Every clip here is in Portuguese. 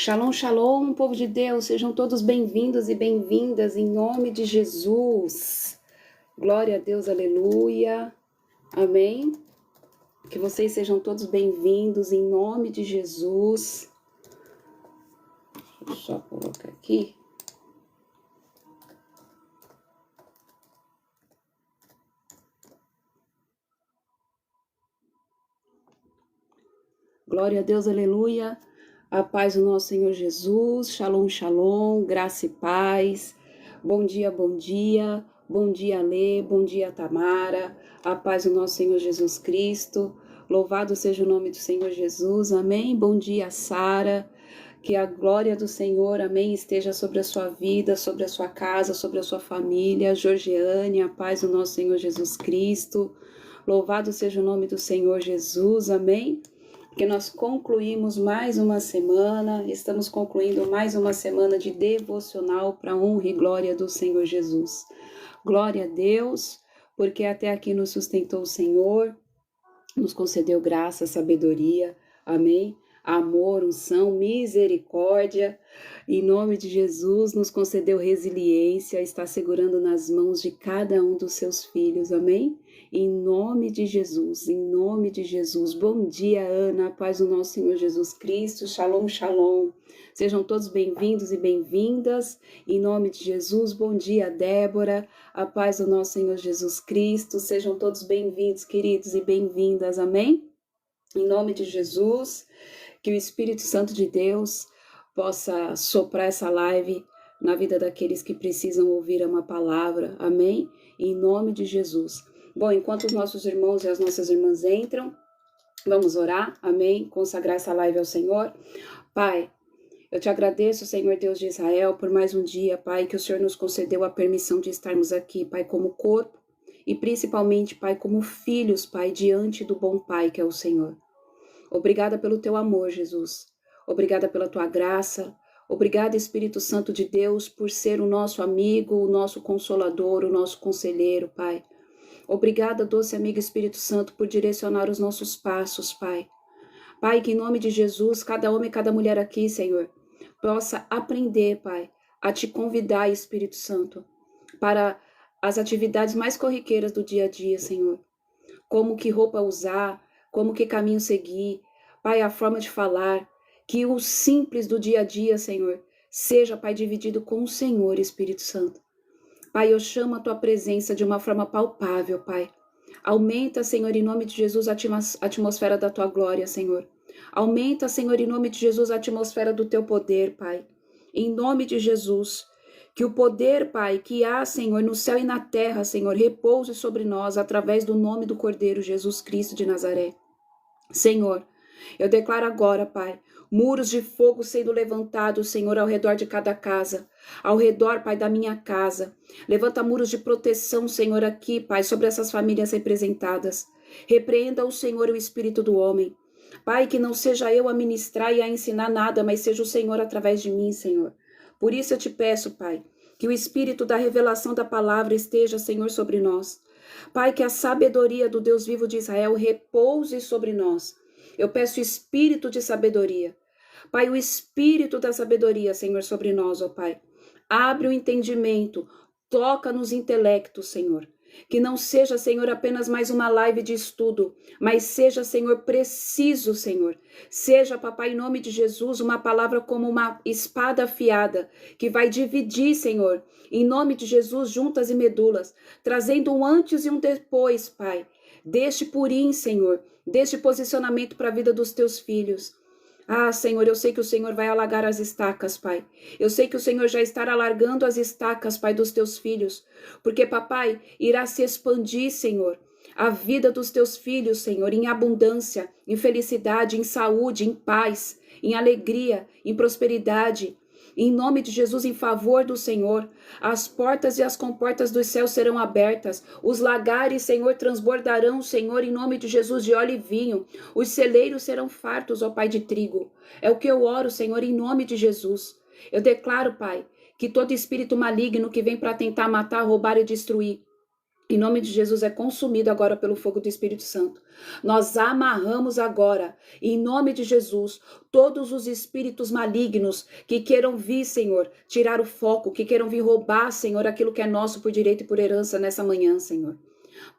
Shalom, shalom, povo de Deus, sejam todos bem-vindos e bem-vindas em nome de Jesus. Glória a Deus, aleluia, amém. Que vocês sejam todos bem-vindos em nome de Jesus. Deixa eu só colocar aqui. Glória a Deus, aleluia. A paz do nosso Senhor Jesus. Shalom, shalom, graça e paz. Bom dia, bom dia. Bom dia, Lê. Bom dia, Tamara. A paz do nosso Senhor Jesus Cristo. Louvado seja o nome do Senhor Jesus. Amém. Bom dia, Sara. Que a glória do Senhor, amém, esteja sobre a sua vida, sobre a sua casa, sobre a sua família. Georgiane, a paz do nosso Senhor Jesus Cristo. Louvado seja o nome do Senhor Jesus. Amém. Que nós concluímos mais uma semana, estamos concluindo mais uma semana de devocional para a honra e glória do Senhor Jesus. Glória a Deus, porque até aqui nos sustentou o Senhor, nos concedeu graça, sabedoria, amém? Amor, unção, misericórdia, em nome de Jesus, nos concedeu resiliência, está segurando nas mãos de cada um dos seus filhos, amém? Em nome de Jesus, em nome de Jesus. Bom dia, Ana, a paz do nosso Senhor Jesus Cristo, shalom, shalom. Sejam todos bem-vindos e bem-vindas, em nome de Jesus. Bom dia, Débora, a paz do nosso Senhor Jesus Cristo. Sejam todos bem-vindos, queridos, e bem-vindas, amém? Em nome de Jesus, que o Espírito Santo de Deus possa soprar essa live na vida daqueles que precisam ouvir uma palavra, amém? Em nome de Jesus. Bom, enquanto os nossos irmãos e as nossas irmãs entram, vamos orar, amém? Consagrar essa live ao Senhor. Pai, eu te agradeço, Senhor Deus de Israel, por mais um dia, Pai, que o Senhor nos concedeu a permissão de estarmos aqui, Pai, como corpo e principalmente, Pai, como filhos, Pai, diante do bom Pai que é o Senhor. Obrigada pelo teu amor, Jesus. Obrigada pela tua graça. Obrigada, Espírito Santo de Deus, por ser o nosso amigo, o nosso consolador, o nosso conselheiro, Pai. Obrigada, doce amigo Espírito Santo, por direcionar os nossos passos, Pai. Pai, que em nome de Jesus, cada homem e cada mulher aqui, Senhor, possa aprender, Pai, a te convidar, Espírito Santo, para as atividades mais corriqueiras do dia a dia, Senhor. Como que roupa usar, como que caminho seguir, Pai, a forma de falar, que o simples do dia a dia, Senhor, seja, Pai, dividido com o Senhor, Espírito Santo. Pai, eu chamo a tua presença de uma forma palpável, Pai. Aumenta, Senhor, em nome de Jesus, a atmosfera da tua glória, Senhor. Aumenta, Senhor, em nome de Jesus, a atmosfera do teu poder, Pai. Em nome de Jesus, que o poder, Pai, que há, Senhor, no céu e na terra, Senhor, repouse sobre nós através do nome do Cordeiro Jesus Cristo de Nazaré. Senhor, eu declaro agora, Pai, muros de fogo sendo levantados, Senhor, ao redor de cada casa, ao redor, Pai, da minha casa. Levanta muros de proteção, Senhor, aqui, Pai, sobre essas famílias representadas. Repreenda o Senhor o espírito do homem. Pai, que não seja eu a ministrar e a ensinar nada, mas seja o Senhor através de mim, Senhor. Por isso eu te peço, Pai, que o espírito da revelação da palavra esteja, Senhor, sobre nós. Pai, que a sabedoria do Deus vivo de Israel repouse sobre nós. Eu peço espírito de sabedoria. Pai, o espírito da sabedoria, Senhor, sobre nós, ó Pai. Abre o entendimento, toca nos intelectos, Senhor. Que não seja, Senhor, apenas mais uma live de estudo, mas seja, Senhor, preciso, Senhor. Seja, papai, em nome de Jesus, uma palavra como uma espada afiada, que vai dividir, Senhor, em nome de Jesus, juntas e medulas, trazendo um antes e um depois, Pai, deste purim, Senhor, deste posicionamento para a vida dos teus filhos. Ah, Senhor, eu sei que o Senhor vai alargar as estacas, Pai. Eu sei que o Senhor já está alargando as estacas, Pai, dos teus filhos. Porque, papai, irá se expandir, Senhor, a vida dos teus filhos, Senhor, em abundância, em felicidade, em saúde, em paz, em alegria, em prosperidade. Em nome de Jesus, em favor do Senhor, as portas e as comportas dos céus serão abertas, os lagares, Senhor, transbordarão, Senhor, em nome de Jesus, de óleo e vinho, os celeiros serão fartos, ó Pai, de trigo. É o que eu oro, Senhor, em nome de Jesus. Eu declaro, Pai, que todo espírito maligno que vem para tentar matar, roubar e destruir, Em nome de Jesus, é consumido agora pelo fogo do Espírito Santo. Nós amarramos agora, em nome de Jesus, todos os espíritos malignos que queiram vir, Senhor, tirar o foco, que queiram vir roubar, Senhor, aquilo que é nosso por direito e por herança nessa manhã, Senhor.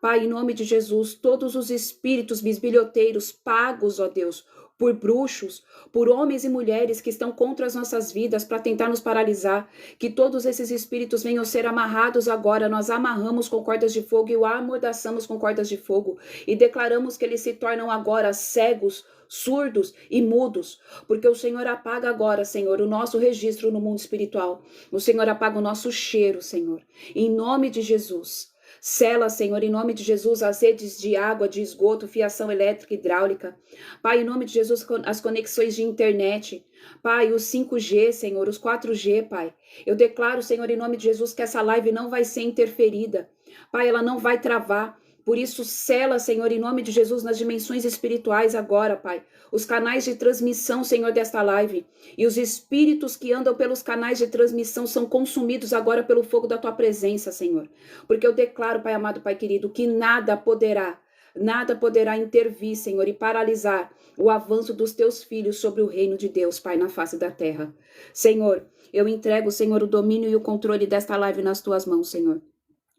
Pai, em nome de Jesus, todos os espíritos bisbilhoteiros pagos, ó Deus, por bruxos, por homens e mulheres que estão contra as nossas vidas para tentar nos paralisar, que todos esses espíritos venham ser amarrados agora. Nós amarramos com cordas de fogo e o amordaçamos com cordas de fogo e declaramos que eles se tornam agora cegos, surdos e mudos, porque o Senhor apaga agora, Senhor, o nosso registro no mundo espiritual. O Senhor apaga o nosso cheiro, Senhor, em nome de Jesus. Sela, Senhor, em nome de Jesus, as redes de água, de esgoto, fiação elétrica e hidráulica. Pai, em nome de Jesus, as conexões de internet. Pai, os 5G, Senhor, os 4G, Pai. Eu declaro, Senhor, em nome de Jesus, que essa live não vai ser interferida. Pai, ela não vai travar. Por isso, sela, Senhor, em nome de Jesus, nas dimensões espirituais agora, Pai. Os canais de transmissão, Senhor, desta live. E os espíritos que andam pelos canais de transmissão são consumidos agora pelo fogo da Tua presença, Senhor. Porque eu declaro, Pai amado, Pai querido, que nada poderá intervir, Senhor, e paralisar o avanço dos Teus filhos sobre o reino de Deus, Pai, na face da terra. Senhor, eu entrego, Senhor, o domínio e o controle desta live nas Tuas mãos, Senhor.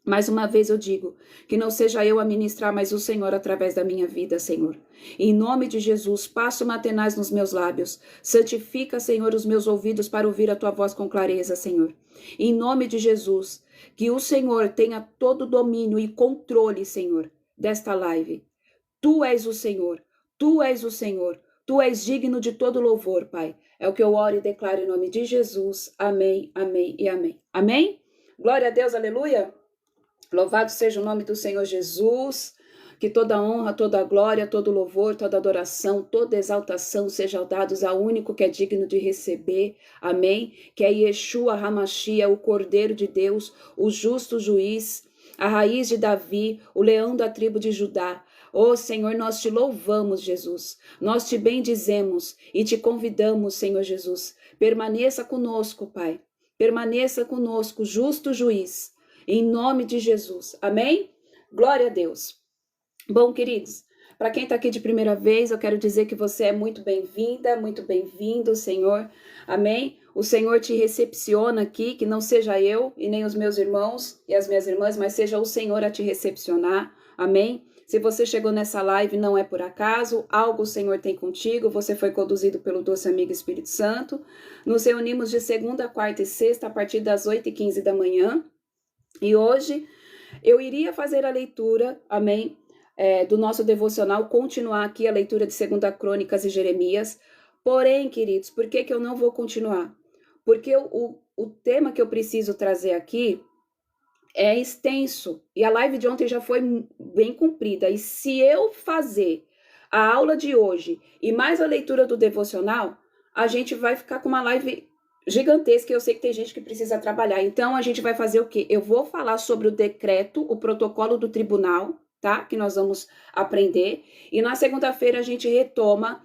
Mais uma vez eu digo, que não seja eu a ministrar, mas o Senhor através da minha vida, Senhor. Em nome de Jesus, passo matenais nos meus lábios. Santifica, Senhor, os meus ouvidos para ouvir a Tua voz com clareza, Senhor. Em nome de Jesus, que o Senhor tenha todo o domínio e controle, Senhor, desta live. Tu és o Senhor, Tu és o Senhor, Tu és digno de todo louvor, Pai. É o que eu oro e declaro em nome de Jesus. Amém, amém e amém. Amém? Glória a Deus, aleluia. Louvado seja o nome do Senhor Jesus, que toda honra, toda glória, todo louvor, toda adoração, toda exaltação sejam dados ao único que é digno de receber, amém? Que é Yeshua HaMashiach, o Cordeiro de Deus, o justo juiz, a raiz de Davi, o leão da tribo de Judá. Oh Senhor, nós te louvamos, Jesus, nós te bendizemos e te convidamos, Senhor Jesus, permaneça conosco, Pai, permaneça conosco, justo juiz, em nome de Jesus. Amém? Glória a Deus. Bom, queridos, para quem está aqui de primeira vez, eu quero dizer que você é muito bem-vinda, muito bem-vindo, Senhor. Amém? O Senhor te recepciona aqui, que não seja eu e nem os meus irmãos e as minhas irmãs, mas seja o Senhor a te recepcionar. Amém? Se você chegou nessa live, não é por acaso, algo o Senhor tem contigo, você foi conduzido pelo doce amigo Espírito Santo. Nos reunimos de segunda, quarta e sexta, a partir das 8h15 da manhã. E hoje eu iria fazer a leitura, amém, do nosso devocional, continuar aqui a leitura de 2 Crônicas e Jeremias. Porém, queridos, por que eu não vou continuar? Porque o tema que eu preciso trazer aqui é extenso e a live de ontem já foi bem cumprida. E se eu fazer a aula de hoje e mais a leitura do devocional, a gente vai ficar com uma live gigantesca, eu sei que tem gente que precisa trabalhar. Então, a gente vai fazer o quê? Eu vou falar sobre o decreto, o protocolo do tribunal, tá? Que nós vamos aprender. E na segunda-feira a gente retoma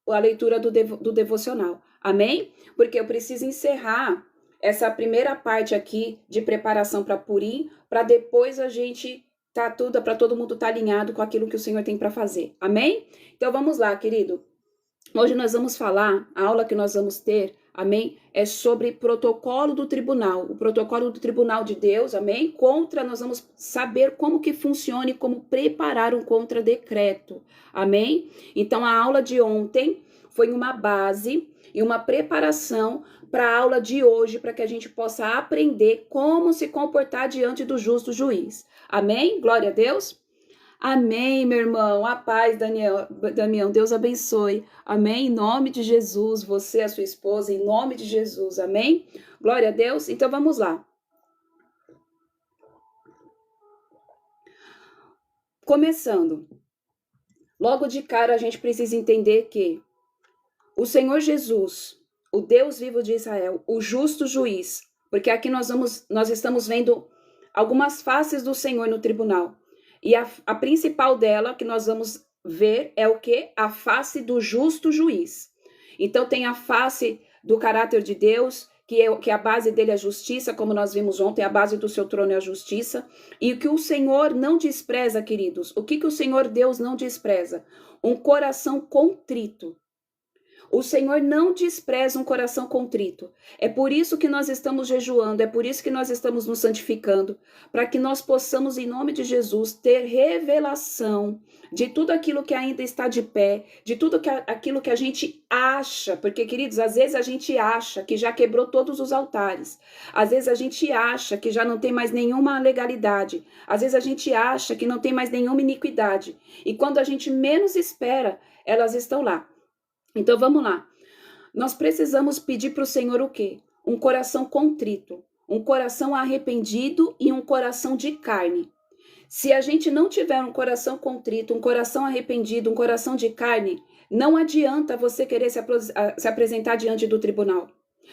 a leitura do devocional. Amém? Porque eu preciso encerrar essa primeira parte aqui de preparação para Purim, para depois a gente para todo mundo estar alinhado com aquilo que o Senhor tem para fazer. Amém? Então, vamos lá, querido. Hoje nós vamos falar, a aula que nós vamos ter, amém, é sobre protocolo do tribunal, o protocolo do tribunal de Deus, amém, nós vamos saber como que funciona e como preparar um contra-decreto, amém? Então, a aula de ontem foi uma base e uma preparação para a aula de hoje, para que a gente possa aprender como se comportar diante do justo juiz, amém? Glória a Deus. Amém, meu irmão. A paz, Damião. Deus abençoe. Amém. Em nome de Jesus, você, a sua esposa, em nome de Jesus. Amém. Glória a Deus. Então, vamos lá. Começando. Logo de cara, a gente precisa entender que o Senhor Jesus, o Deus vivo de Israel, o justo juiz, porque aqui nós estamos vendo algumas faces do Senhor no tribunal. E a principal dela que nós vamos ver é o quê? A face do justo juiz. Então tem a face do caráter de Deus, que a base dele é a justiça, como nós vimos ontem, a base do seu trono é a justiça, e que o Senhor não despreza, queridos. O que o Senhor Deus não despreza? Um coração contrito. O Senhor não despreza um coração contrito. É por isso que nós estamos jejuando, é por isso que nós estamos nos santificando, para que nós possamos, em nome de Jesus, ter revelação de tudo aquilo que ainda está de pé, de tudo aquilo que a gente acha, porque, queridos, às vezes a gente acha que já quebrou todos os altares, às vezes a gente acha que já não tem mais nenhuma legalidade, às vezes a gente acha que não tem mais nenhuma iniquidade, e quando a gente menos espera, elas estão lá. Então vamos lá, nós precisamos pedir para o Senhor o quê? Um coração contrito, um coração arrependido e um coração de carne. Se a gente não tiver um coração contrito, um coração arrependido, um coração de carne, não adianta você querer se apresentar diante do tribunal.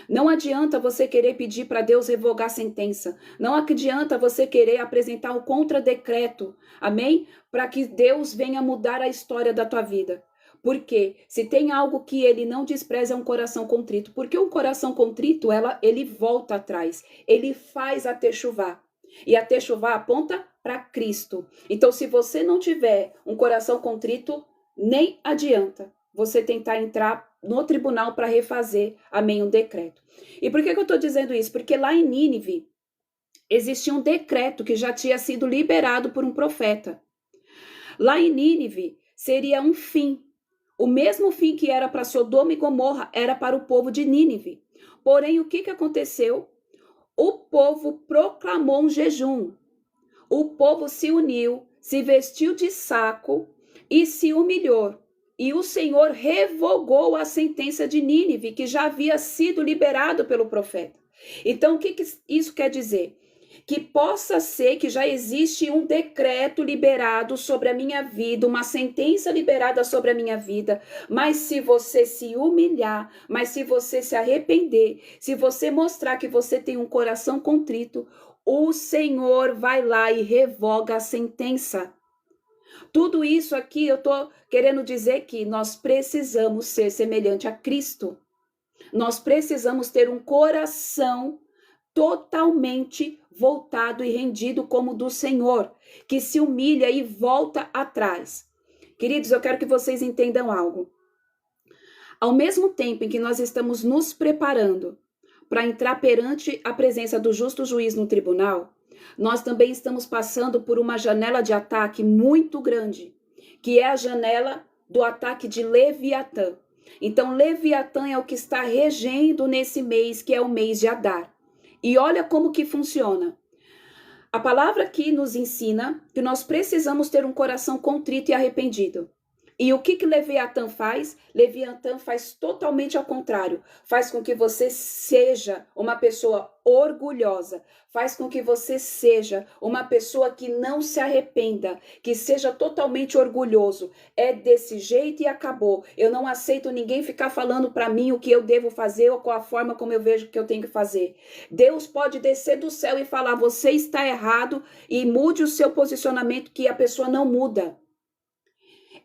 Não adianta você querer pedir para Deus revogar a sentença. Não adianta você querer apresentar um contradecreto, amém? Para que Deus venha mudar a história da tua vida. Porque se tem algo que ele não despreza é um coração contrito. Porque um coração contrito, ele volta atrás. Ele faz a techuvá. E a techuvá aponta para Cristo. Então, se você não tiver um coração contrito, nem adianta você tentar entrar no tribunal para refazer, amém, um decreto. E por que eu estou dizendo isso? Porque lá em Nínive, existia um decreto que já tinha sido liberado por um profeta. Lá em Nínive, seria um fim. O mesmo fim que era para Sodoma e Gomorra era para o povo de Nínive. Porém, o que aconteceu? O povo proclamou um jejum. O povo se uniu, se vestiu de saco e se humilhou. E o Senhor revogou a sentença de Nínive, que já havia sido liberado pelo profeta. Então, o que isso quer dizer? Que possa ser que já existe um decreto liberado sobre a minha vida, uma sentença liberada sobre a minha vida, mas se você se humilhar, mas se você se arrepender, se você mostrar que você tem um coração contrito, o Senhor vai lá e revoga a sentença. Tudo isso aqui eu estou querendo dizer que nós precisamos ser semelhante a Cristo. Nós precisamos ter um coração totalmente voltado e rendido como do Senhor, que se humilha e volta atrás. Queridos, eu quero que vocês entendam algo. Ao mesmo tempo em que nós estamos nos preparando para entrar perante a presença do justo juiz no tribunal, nós também estamos passando por uma janela de ataque muito grande, que é a janela do ataque de Leviatã. Então, Leviatã é o que está regendo nesse mês, que é o mês de Adar. E olha como que funciona. A palavra aqui nos ensina que nós precisamos ter um coração contrito e arrependido. E o que Leviatã faz? Leviatã faz totalmente ao contrário. Faz com que você seja uma pessoa orgulhosa. Faz com que você seja uma pessoa que não se arrependa, que seja totalmente orgulhoso. É desse jeito e acabou. Eu não aceito ninguém ficar falando para mim o que eu devo fazer ou qual a forma como eu vejo que eu tenho que fazer. Deus pode descer do céu e falar, você está errado, e mude o seu posicionamento, que a pessoa não muda.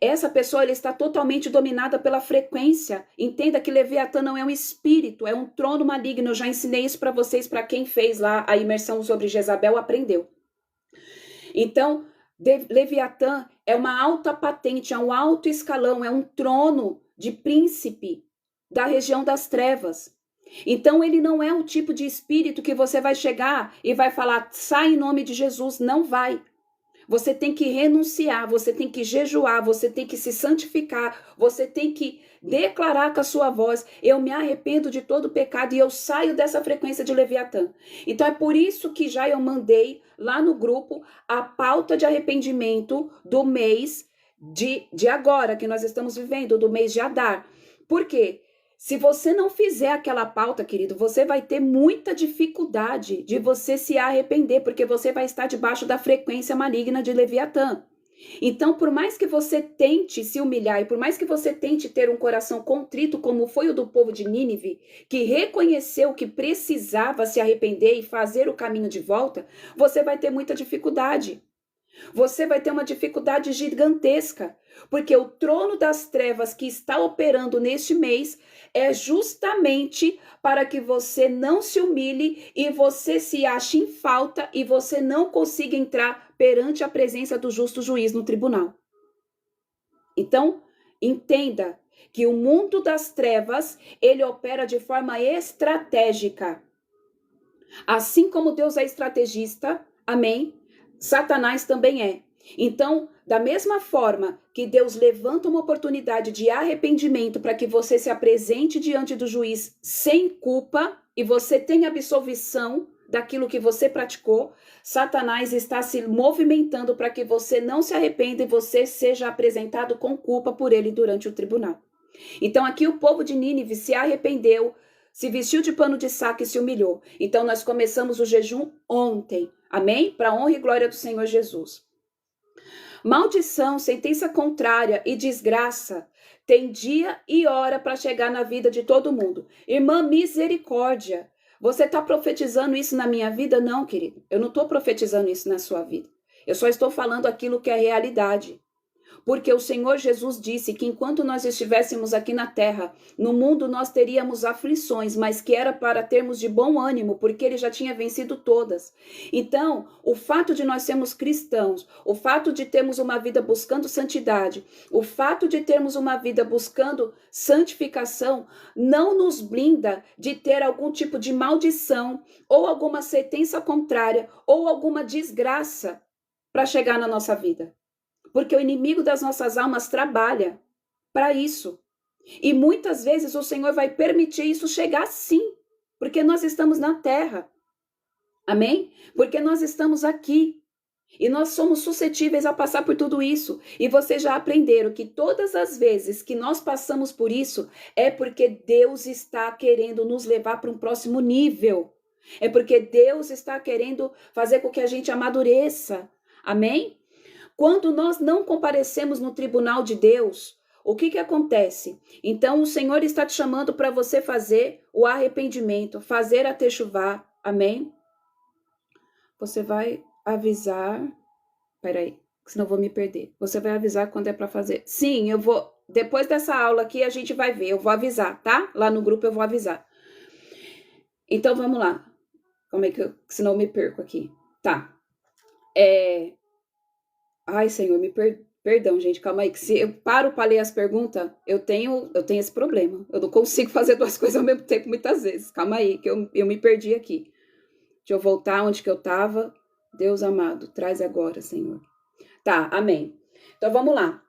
Essa pessoa está totalmente dominada pela frequência. Entenda que Leviatã não é um espírito, é um trono maligno. Eu já ensinei isso para vocês, para quem fez lá a imersão sobre Jezabel, aprendeu. Então, Leviatã é uma alta patente, é um alto escalão, é um trono de príncipe da região das trevas. Então, ele não é o tipo de espírito que você vai chegar e vai falar, sai em nome de Jesus. Não vai. Você tem que renunciar, você tem que jejuar, você tem que se santificar, você tem que declarar com a sua voz, eu me arrependo de todo o pecado e eu saio dessa frequência de Leviatã. Então é por isso que já eu mandei lá no grupo a pauta de arrependimento do mês de agora, que nós estamos vivendo, do mês de Adar. Por quê? Se você não fizer aquela pauta, querido, você vai ter muita dificuldade de você se arrepender, porque você vai estar debaixo da frequência maligna de Leviatã. Então, por mais que você tente se humilhar e por mais que você tente ter um coração contrito, como foi o do povo de Nínive, que reconheceu que precisava se arrepender e fazer o caminho de volta, você vai ter muita dificuldade. Você vai ter uma dificuldade gigantesca, porque o trono das trevas que está operando neste mês é justamente para que você não se humilhe e você se ache em falta e você não consiga entrar perante a presença do justo juiz no tribunal. Então, entenda que o mundo das trevas, ele opera de forma estratégica. Assim como Deus é estrategista, amém? Satanás também é. Então, da mesma forma que Deus levanta uma oportunidade de arrependimento para que você se apresente diante do juiz sem culpa e você tenha absolvição daquilo que você praticou, Satanás está se movimentando para que você não se arrependa e você seja apresentado com culpa por ele durante o tribunal. Então, aqui o povo de Nínive se arrependeu, se vestiu de pano de saco e se humilhou. Então, nós começamos o jejum ontem. Amém? Para a honra e glória do Senhor Jesus. Maldição, sentença contrária e desgraça tem dia e hora para chegar na vida de todo mundo. Irmã, misericórdia. Você está profetizando isso na minha vida? Não, querido. Eu não estou profetizando isso na sua vida. Eu só estou falando aquilo que é realidade. Porque o Senhor Jesus disse que enquanto nós estivéssemos aqui na terra, no mundo nós teríamos aflições, mas que era para termos de bom ânimo, porque ele já tinha vencido todas. Então, o fato de nós sermos cristãos, o fato de termos uma vida buscando santidade, o fato de termos uma vida buscando santificação, não nos blinda de ter algum tipo de maldição, ou alguma sentença contrária, ou alguma desgraça para chegar na nossa vida. Porque o inimigo das nossas almas trabalha para isso. E muitas vezes o Senhor vai permitir isso chegar sim, porque nós estamos na terra. Amém? Porque nós estamos aqui. E nós somos suscetíveis a passar por tudo isso. E vocês já aprenderam que todas as vezes que nós passamos por isso, é porque Deus está querendo nos levar para um próximo nível. É porque Deus está querendo fazer com que a gente amadureça. Amém? Quando nós não comparecemos no tribunal de Deus, o que acontece? Então, o Senhor está te chamando para você fazer o arrependimento, fazer a techuvá, amém? Você vai avisar, peraí, senão eu vou me perder. Você vai avisar quando é para fazer. Sim, eu vou, depois dessa aula aqui a gente vai ver, eu vou avisar, tá? Lá no grupo eu vou avisar. Então, vamos lá. Como é que senão eu me perco aqui. Tá. Ai, Senhor, perdão, gente, calma aí, que se eu paro para ler as perguntas, eu tenho esse problema. Eu não consigo fazer duas coisas ao mesmo tempo muitas vezes. Calma aí, que eu me perdi aqui. Deixa eu voltar onde que eu estava. Deus amado, traz agora, Senhor. Tá, amém. Então, vamos lá.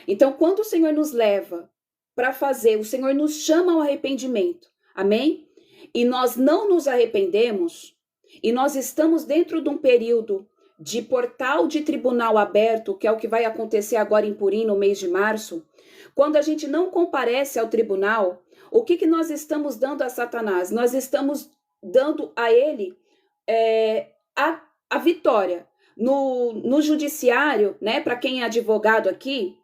Então, quando o Senhor nos leva para fazer, o Senhor nos chama ao arrependimento, amém? E nós não nos arrependemos, e nós estamos dentro de um período de portal de tribunal aberto, que é o que vai acontecer agora em Purim, no mês de março, quando a gente não comparece ao tribunal, o que nós estamos dando a Satanás? Nós estamos dando a ele a vitória. No judiciário, né, para quem é advogado aqui,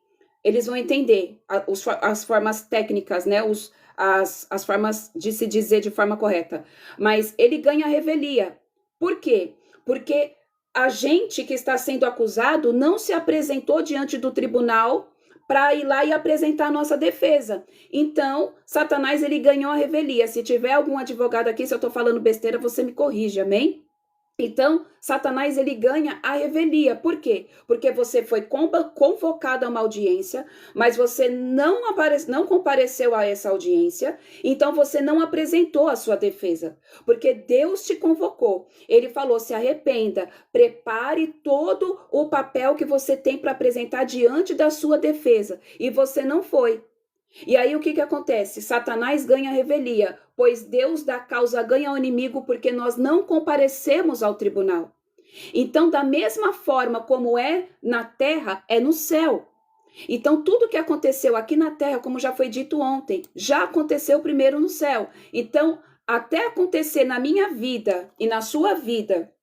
eles vão entender as formas técnicas, né, as formas de se dizer de forma correta. Mas ele ganha revelia. Por quê? Porque a gente que está sendo acusado não se apresentou diante do tribunal para ir lá e apresentar a nossa defesa. Então, Satanás, ele ganhou a revelia. Se tiver algum advogado aqui, se eu estou falando besteira, você me corrige, amém? Então, Satanás, ele ganha a revelia. Por quê? Porque você foi convocado a uma audiência, mas você não compareceu a essa audiência, então você não apresentou a sua defesa. Porque Deus te convocou. Ele falou, se arrependa, prepare todo o papel que você tem para apresentar diante da sua defesa. E você não foi. E aí o que acontece? Satanás ganha a revelia, pois Deus da causa ganha ao inimigo porque nós não comparecemos ao tribunal. Então, da mesma forma como é na terra, é no céu. Então, tudo que aconteceu aqui na terra, como já foi dito ontem, já aconteceu primeiro no céu. Então, até acontecer na minha vida e na sua vida,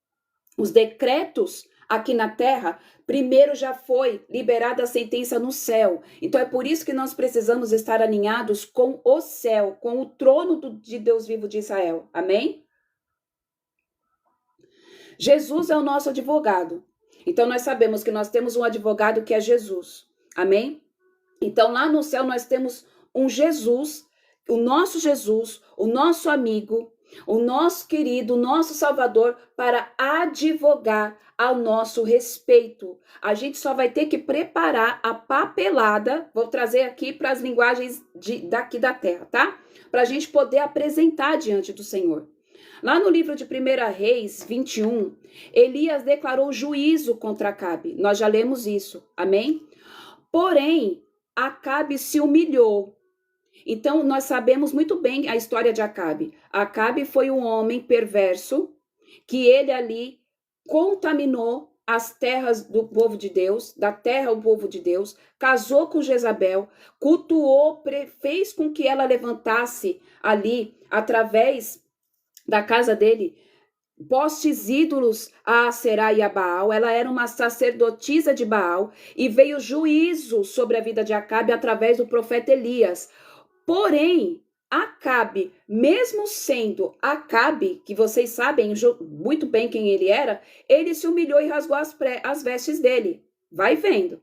os decretos aqui na terra, primeiro já foi liberada a sentença no céu. Então é por isso que nós precisamos estar alinhados com o céu, com o trono de Deus vivo de Israel. Amém? Jesus é o nosso advogado. Então nós sabemos que nós temos um advogado que é Jesus. Amém? Então lá no céu nós temos um Jesus, o nosso amigo, o nosso querido, o nosso Salvador, para advogar ao nosso respeito. A gente só vai ter que preparar a papelada, vou trazer aqui para as linguagens daqui da terra, tá? Para a gente poder apresentar diante do Senhor. Lá no livro de 1 Reis 21, Elias declarou juízo contra Acabe. Nós já lemos isso, amém? Porém, Acabe se humilhou. Então, nós sabemos muito bem a história de Acabe. Acabe foi um homem perverso, que ele ali contaminou as terras do povo de Deus, da terra o povo de Deus, casou com Jezabel, cultuou, fez com que ela levantasse ali, através da casa dele, postes ídolos a Aserá e a Baal. Ela era uma sacerdotisa de Baal, e veio juízo sobre a vida de Acabe através do profeta Elias. Porém, Acabe, mesmo sendo Acabe, que vocês sabem muito bem quem ele era, ele se humilhou e rasgou as vestes dele. Vai vendo.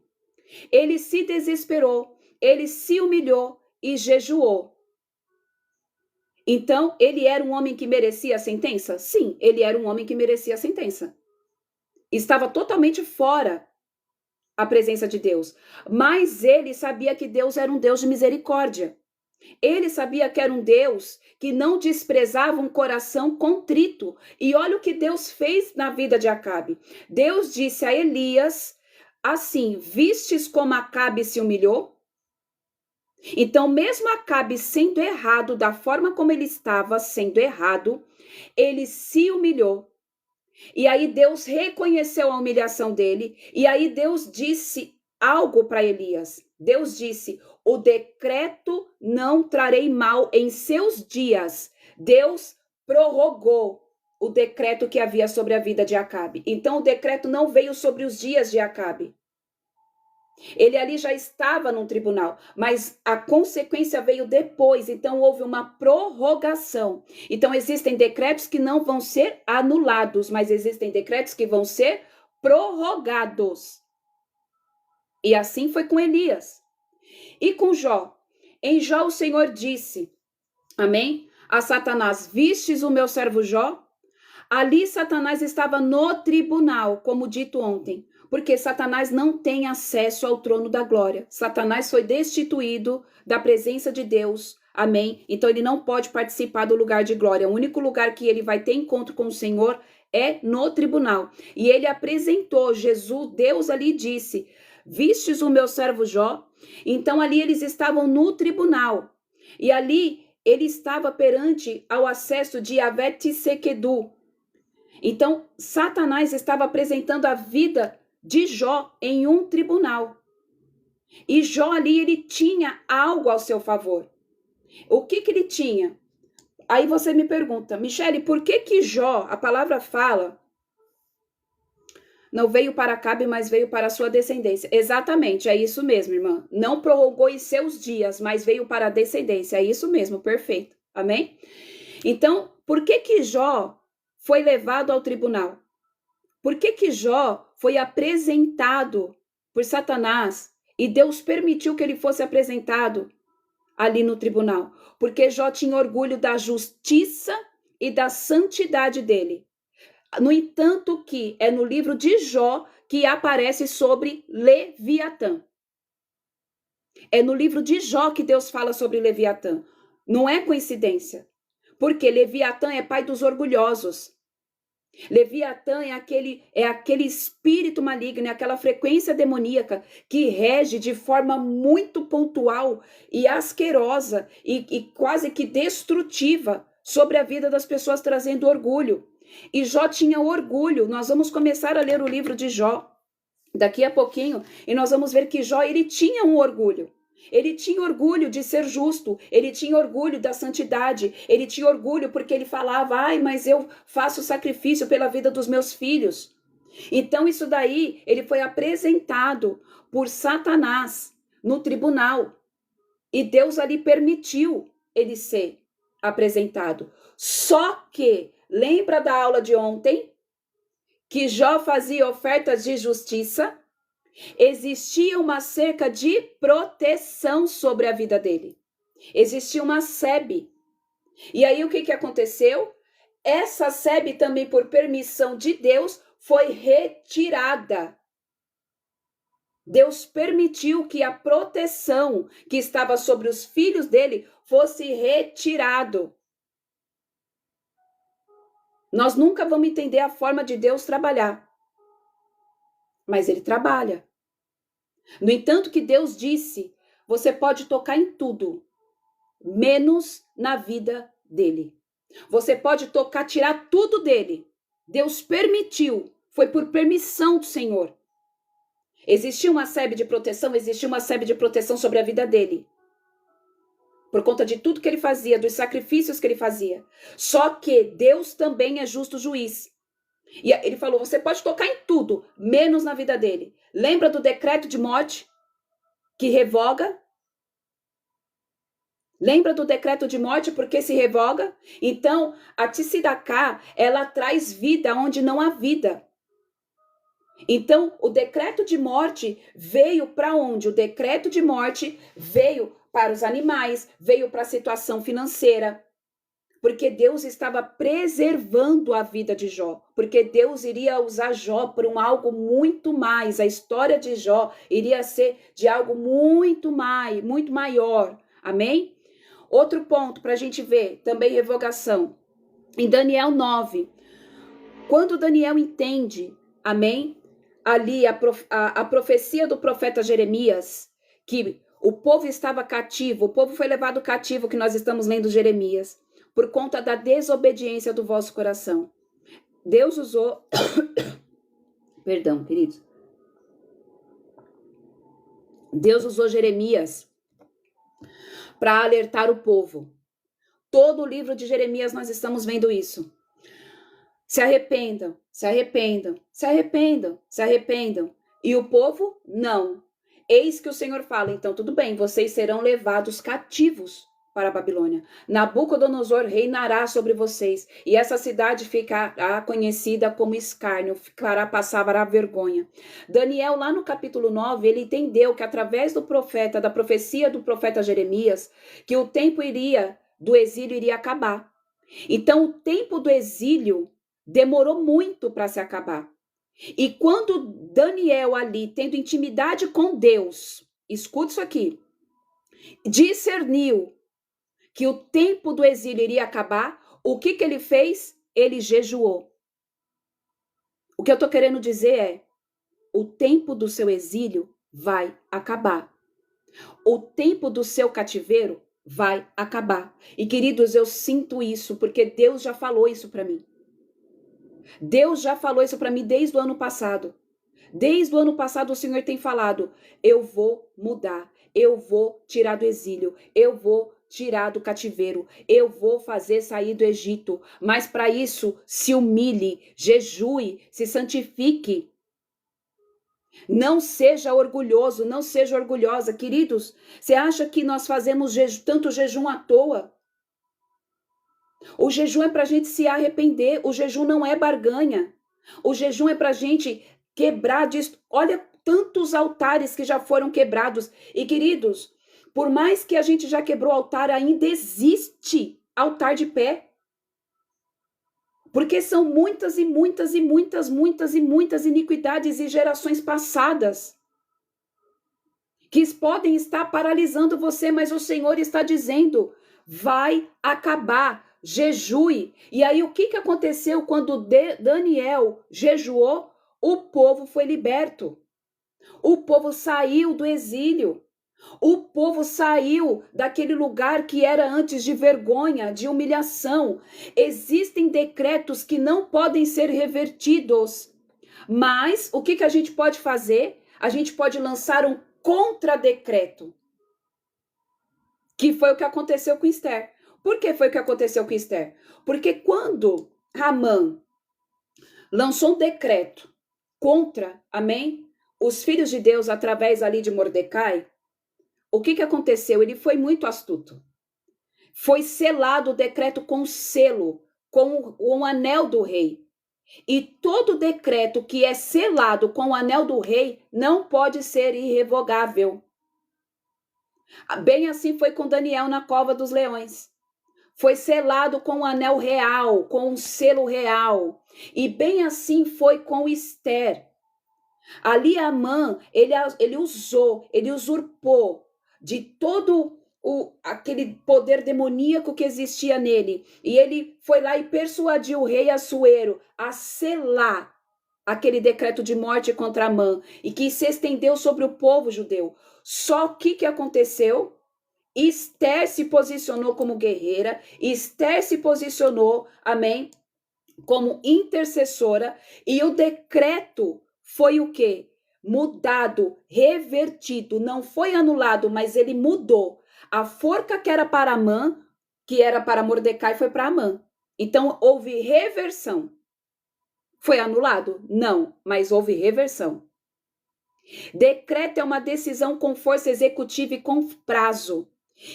Ele se desesperou, ele se humilhou e jejuou. Então, ele era um homem que merecia a sentença? Sim, ele era um homem que merecia a sentença. Estava totalmente fora a presença de Deus. Mas ele sabia que Deus era um Deus de misericórdia. Ele sabia que era um Deus que não desprezava um coração contrito. E olha o que Deus fez na vida de Acabe. Deus disse a Elias assim: vistes como Acabe se humilhou? Então, mesmo Acabe sendo errado, da forma como ele estava sendo errado, ele se humilhou. E aí Deus reconheceu a humilhação dele. E aí Deus disse algo para Elias. Deus disse: o decreto não trarei mal em seus dias. Deus prorrogou o decreto que havia sobre a vida de Acabe. Então, o decreto não veio sobre os dias de Acabe. Ele ali já estava no tribunal, mas a consequência veio depois, então houve uma prorrogação. Então existem decretos que não vão ser anulados, mas existem decretos que vão ser prorrogados. E assim foi com Elias. E com Jó? Em Jó o Senhor disse, amém? A Satanás: vistes o meu servo Jó? Ali Satanás estava no tribunal, como dito ontem. Porque Satanás não tem acesso ao trono da glória. Satanás foi destituído da presença de Deus. Amém? Então ele não pode participar do lugar de glória. O único lugar que ele vai ter encontro com o Senhor é no tribunal. E ele apresentou Jesus, Deus ali disse: vistes o meu servo Jó? Então ali eles estavam no tribunal. E ali ele estava perante ao acesso de Yahvé Tsekedu. Então Satanás estava apresentando a vida de Jó em um tribunal. E Jó ali, ele tinha algo ao seu favor. O que ele tinha? Aí você me pergunta: Michele, por que Jó, a palavra fala, não veio para Acabe, mas veio para a sua descendência? Exatamente, é isso mesmo, irmã. Não prorrogou em seus dias, mas veio para a descendência. É isso mesmo, perfeito. Amém? Então, por que Jó foi levado ao tribunal? Por que Jó foi apresentado por Satanás e Deus permitiu que ele fosse apresentado ali no tribunal? Porque Jó tinha orgulho da justiça e da santidade dele. No entanto, que é no livro de Jó que aparece sobre Leviatã. É no livro de Jó que Deus fala sobre Leviatã. Não é coincidência. Porque Leviatã é pai dos orgulhosos. Leviatã é aquele espírito maligno, é aquela frequência demoníaca que rege de forma muito pontual e asquerosa e quase que destrutiva sobre a vida das pessoas, trazendo orgulho. E Jó tinha orgulho. Nós vamos começar a ler o livro de Jó daqui a pouquinho e nós vamos ver que Jó, ele tinha um orgulho. Ele tinha orgulho de ser justo, ele tinha orgulho da santidade, ele tinha orgulho porque ele falava: ai, mas eu faço sacrifício pela vida dos meus filhos. Então isso daí, ele foi apresentado por Satanás no tribunal. E Deus ali permitiu ele ser apresentado. Só que, lembra da aula de ontem? que Jó fazia ofertas de justiça, existia uma cerca de proteção sobre a vida dele. Existia uma sebe. E aí o que aconteceu? Essa sebe também, por permissão de Deus, foi retirada. Deus permitiu que a proteção que estava sobre os filhos dele fosse retirado. Nós nunca vamos entender a forma de Deus trabalhar, mas ele trabalha. No entanto, que Deus disse, você pode tocar em tudo, menos na vida dele. Você pode tocar, tirar tudo dele. Deus permitiu, foi por permissão do Senhor. Existia uma sebe de proteção, existia uma sebe de proteção sobre a vida dele. Por conta de tudo que ele fazia, dos sacrifícios que ele fazia. Só que Deus também é justo juiz. E ele falou, você pode tocar em tudo, menos na vida dele. Lembra do decreto de morte que revoga? Lembra do decreto de morte porque se revoga? Então, a Tsidacá, ela traz vida onde não há vida. Então, o decreto de morte veio para onde? O decreto de morte veio para os animais, veio para a situação financeira. Porque Deus estava preservando a vida de Jó. Porque Deus iria usar Jó para algo muito mais. A história de Jó iria ser de algo muito maior. Amém? Outro ponto para a gente ver, também revogação. Em Daniel 9. Quando Daniel entende, amém? Ali a profecia do profeta Jeremias, que o povo estava cativo, o povo foi levado cativo, que nós estamos lendo Jeremias, por conta da desobediência do vosso coração. Deus usou, perdão, queridos, Deus usou Jeremias para alertar o povo. Todo o livro de Jeremias nós estamos vendo isso. Se arrependam, se arrependam, se arrependam, se arrependam. E o povo, não. Eis que o Senhor fala, então tudo bem, vocês serão levados cativos para a Babilônia. Nabucodonosor reinará sobre vocês, e essa cidade ficará conhecida como escárnio, passará vergonha. Daniel, lá no capítulo 9, ele entendeu que através do profeta, da profecia do profeta Jeremias, que o tempo do exílio iria acabar. Então, o tempo do exílio demorou muito para se acabar. E quando Daniel ali, tendo intimidade com Deus, escuta isso aqui, discerniu que o tempo do exílio iria acabar, o que ele fez? Ele jejuou. O que eu estou querendo dizer é, o tempo do seu exílio vai acabar. O tempo do seu cativeiro vai acabar. E queridos, eu sinto isso, porque Deus já falou isso para mim. Deus já falou isso para mim desde o ano passado. Desde o ano passado o Senhor tem falado, eu vou mudar, eu vou tirar do exílio, eu vou tirar do cativeiro, eu vou fazer sair do Egito. Mas para isso, se humilhe, jejue, se santifique. Não seja orgulhoso, não seja orgulhosa. Queridos, você acha que nós fazemos tanto jejum à toa? O jejum é para a gente se arrepender. O jejum não é barganha. O jejum é para a gente quebrar disso. Olha tantos altares que já foram quebrados. E, queridos, por mais que a gente já quebrou altar, ainda existe altar de pé. Porque são muitas e muitas e muitas, muitas e muitas iniquidades e gerações passadas que podem estar paralisando você, mas o Senhor está dizendo, vai acabar. Jejue. E aí o que aconteceu quando Daniel jejuou? O povo foi liberto. O povo saiu do exílio. O povo saiu daquele lugar que era antes de vergonha, de humilhação. Existem decretos que não podem ser revertidos. Mas o que a gente pode fazer? A gente pode lançar um contradecreto. Que foi o que aconteceu com Esther. Por que foi o que aconteceu com Esther? Porque quando Ramã lançou um decreto contra, amém, os filhos de Deus através ali de Mordecai, o que aconteceu? Ele foi muito astuto. Foi selado o decreto com selo, com o anel do rei. E todo decreto que é selado com o anel do rei não pode ser irrevogável. Bem assim foi com Daniel na cova dos leões. Foi selado com o anel real, com um selo real. E bem assim foi com Esther. Ali Amã, ele usurpou de todo aquele poder demoníaco que existia nele. E ele foi lá e persuadiu o rei Assuero a selar aquele decreto de morte contra Amã e que se estendeu sobre o povo judeu. Só que aconteceu? Esther se posicionou como guerreira, Esther se posicionou, amém, como intercessora, e o decreto foi o quê? Mudado, revertido, não foi anulado, mas ele mudou. A forca que era para Amã, que era para Mordecai, foi para Amã. Então houve reversão. Foi anulado? Não, mas houve reversão. Decreto é uma decisão com força executiva e com prazo.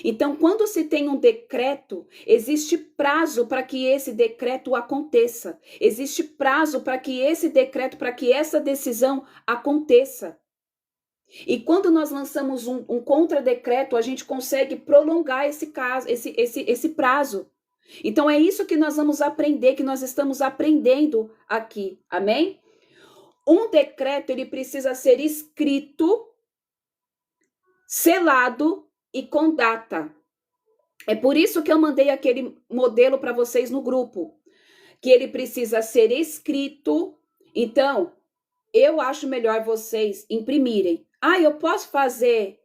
Então, quando se tem um decreto, existe prazo para que esse decreto aconteça. Existe prazo para que esse decreto, para que essa decisão aconteça. E quando nós lançamos um contra-decreto, a gente consegue prolongar esse prazo. Então, é isso que nós vamos aprender, que nós estamos aprendendo aqui. Amém? Um decreto, ele precisa ser escrito, selado e com data. É por isso que eu mandei aquele modelo para vocês no grupo, que ele precisa ser escrito. Então, eu acho melhor vocês imprimirem. Ah, eu posso fazer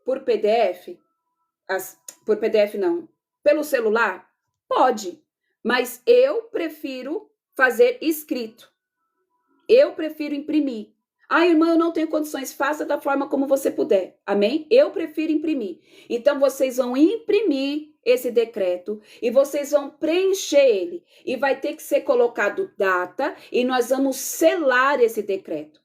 por PDF? Por PDF não. Pelo celular? Pode, mas eu prefiro fazer escrito. Eu prefiro imprimir. Ah, irmã, eu não tenho condições. Faça da forma como você puder. Amém? Eu prefiro imprimir. Então, vocês vão imprimir esse decreto e vocês vão preencher ele. E vai ter que ser colocado data e nós vamos selar esse decreto.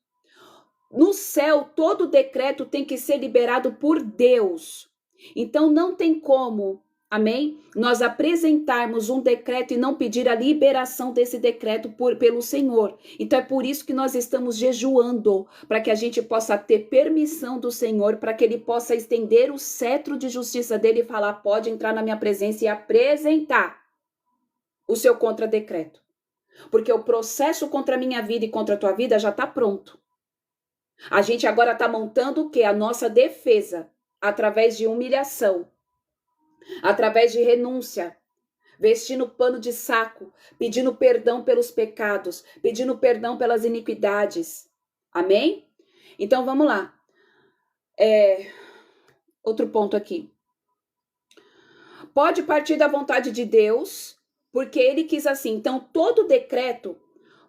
No céu, todo decreto tem que ser liberado por Deus. Então, não tem como, amém? Nós apresentarmos um decreto e não pedir a liberação desse decreto pelo Senhor. Então é por isso que nós estamos jejuando, para que a gente possa ter permissão do Senhor, para que ele possa estender o cetro de justiça dele e falar: pode entrar na minha presença e apresentar o seu contra-decreto. Porque o processo contra a minha vida e contra a tua vida já está pronto. A gente agora está montando o quê? A nossa defesa, através de humilhação, através de renúncia, vestindo pano de saco, pedindo perdão pelos pecados, pedindo perdão pelas iniquidades. Amém? Então, vamos lá. Outro ponto aqui. Pode partir da vontade de Deus, porque ele quis assim. Então, todo decreto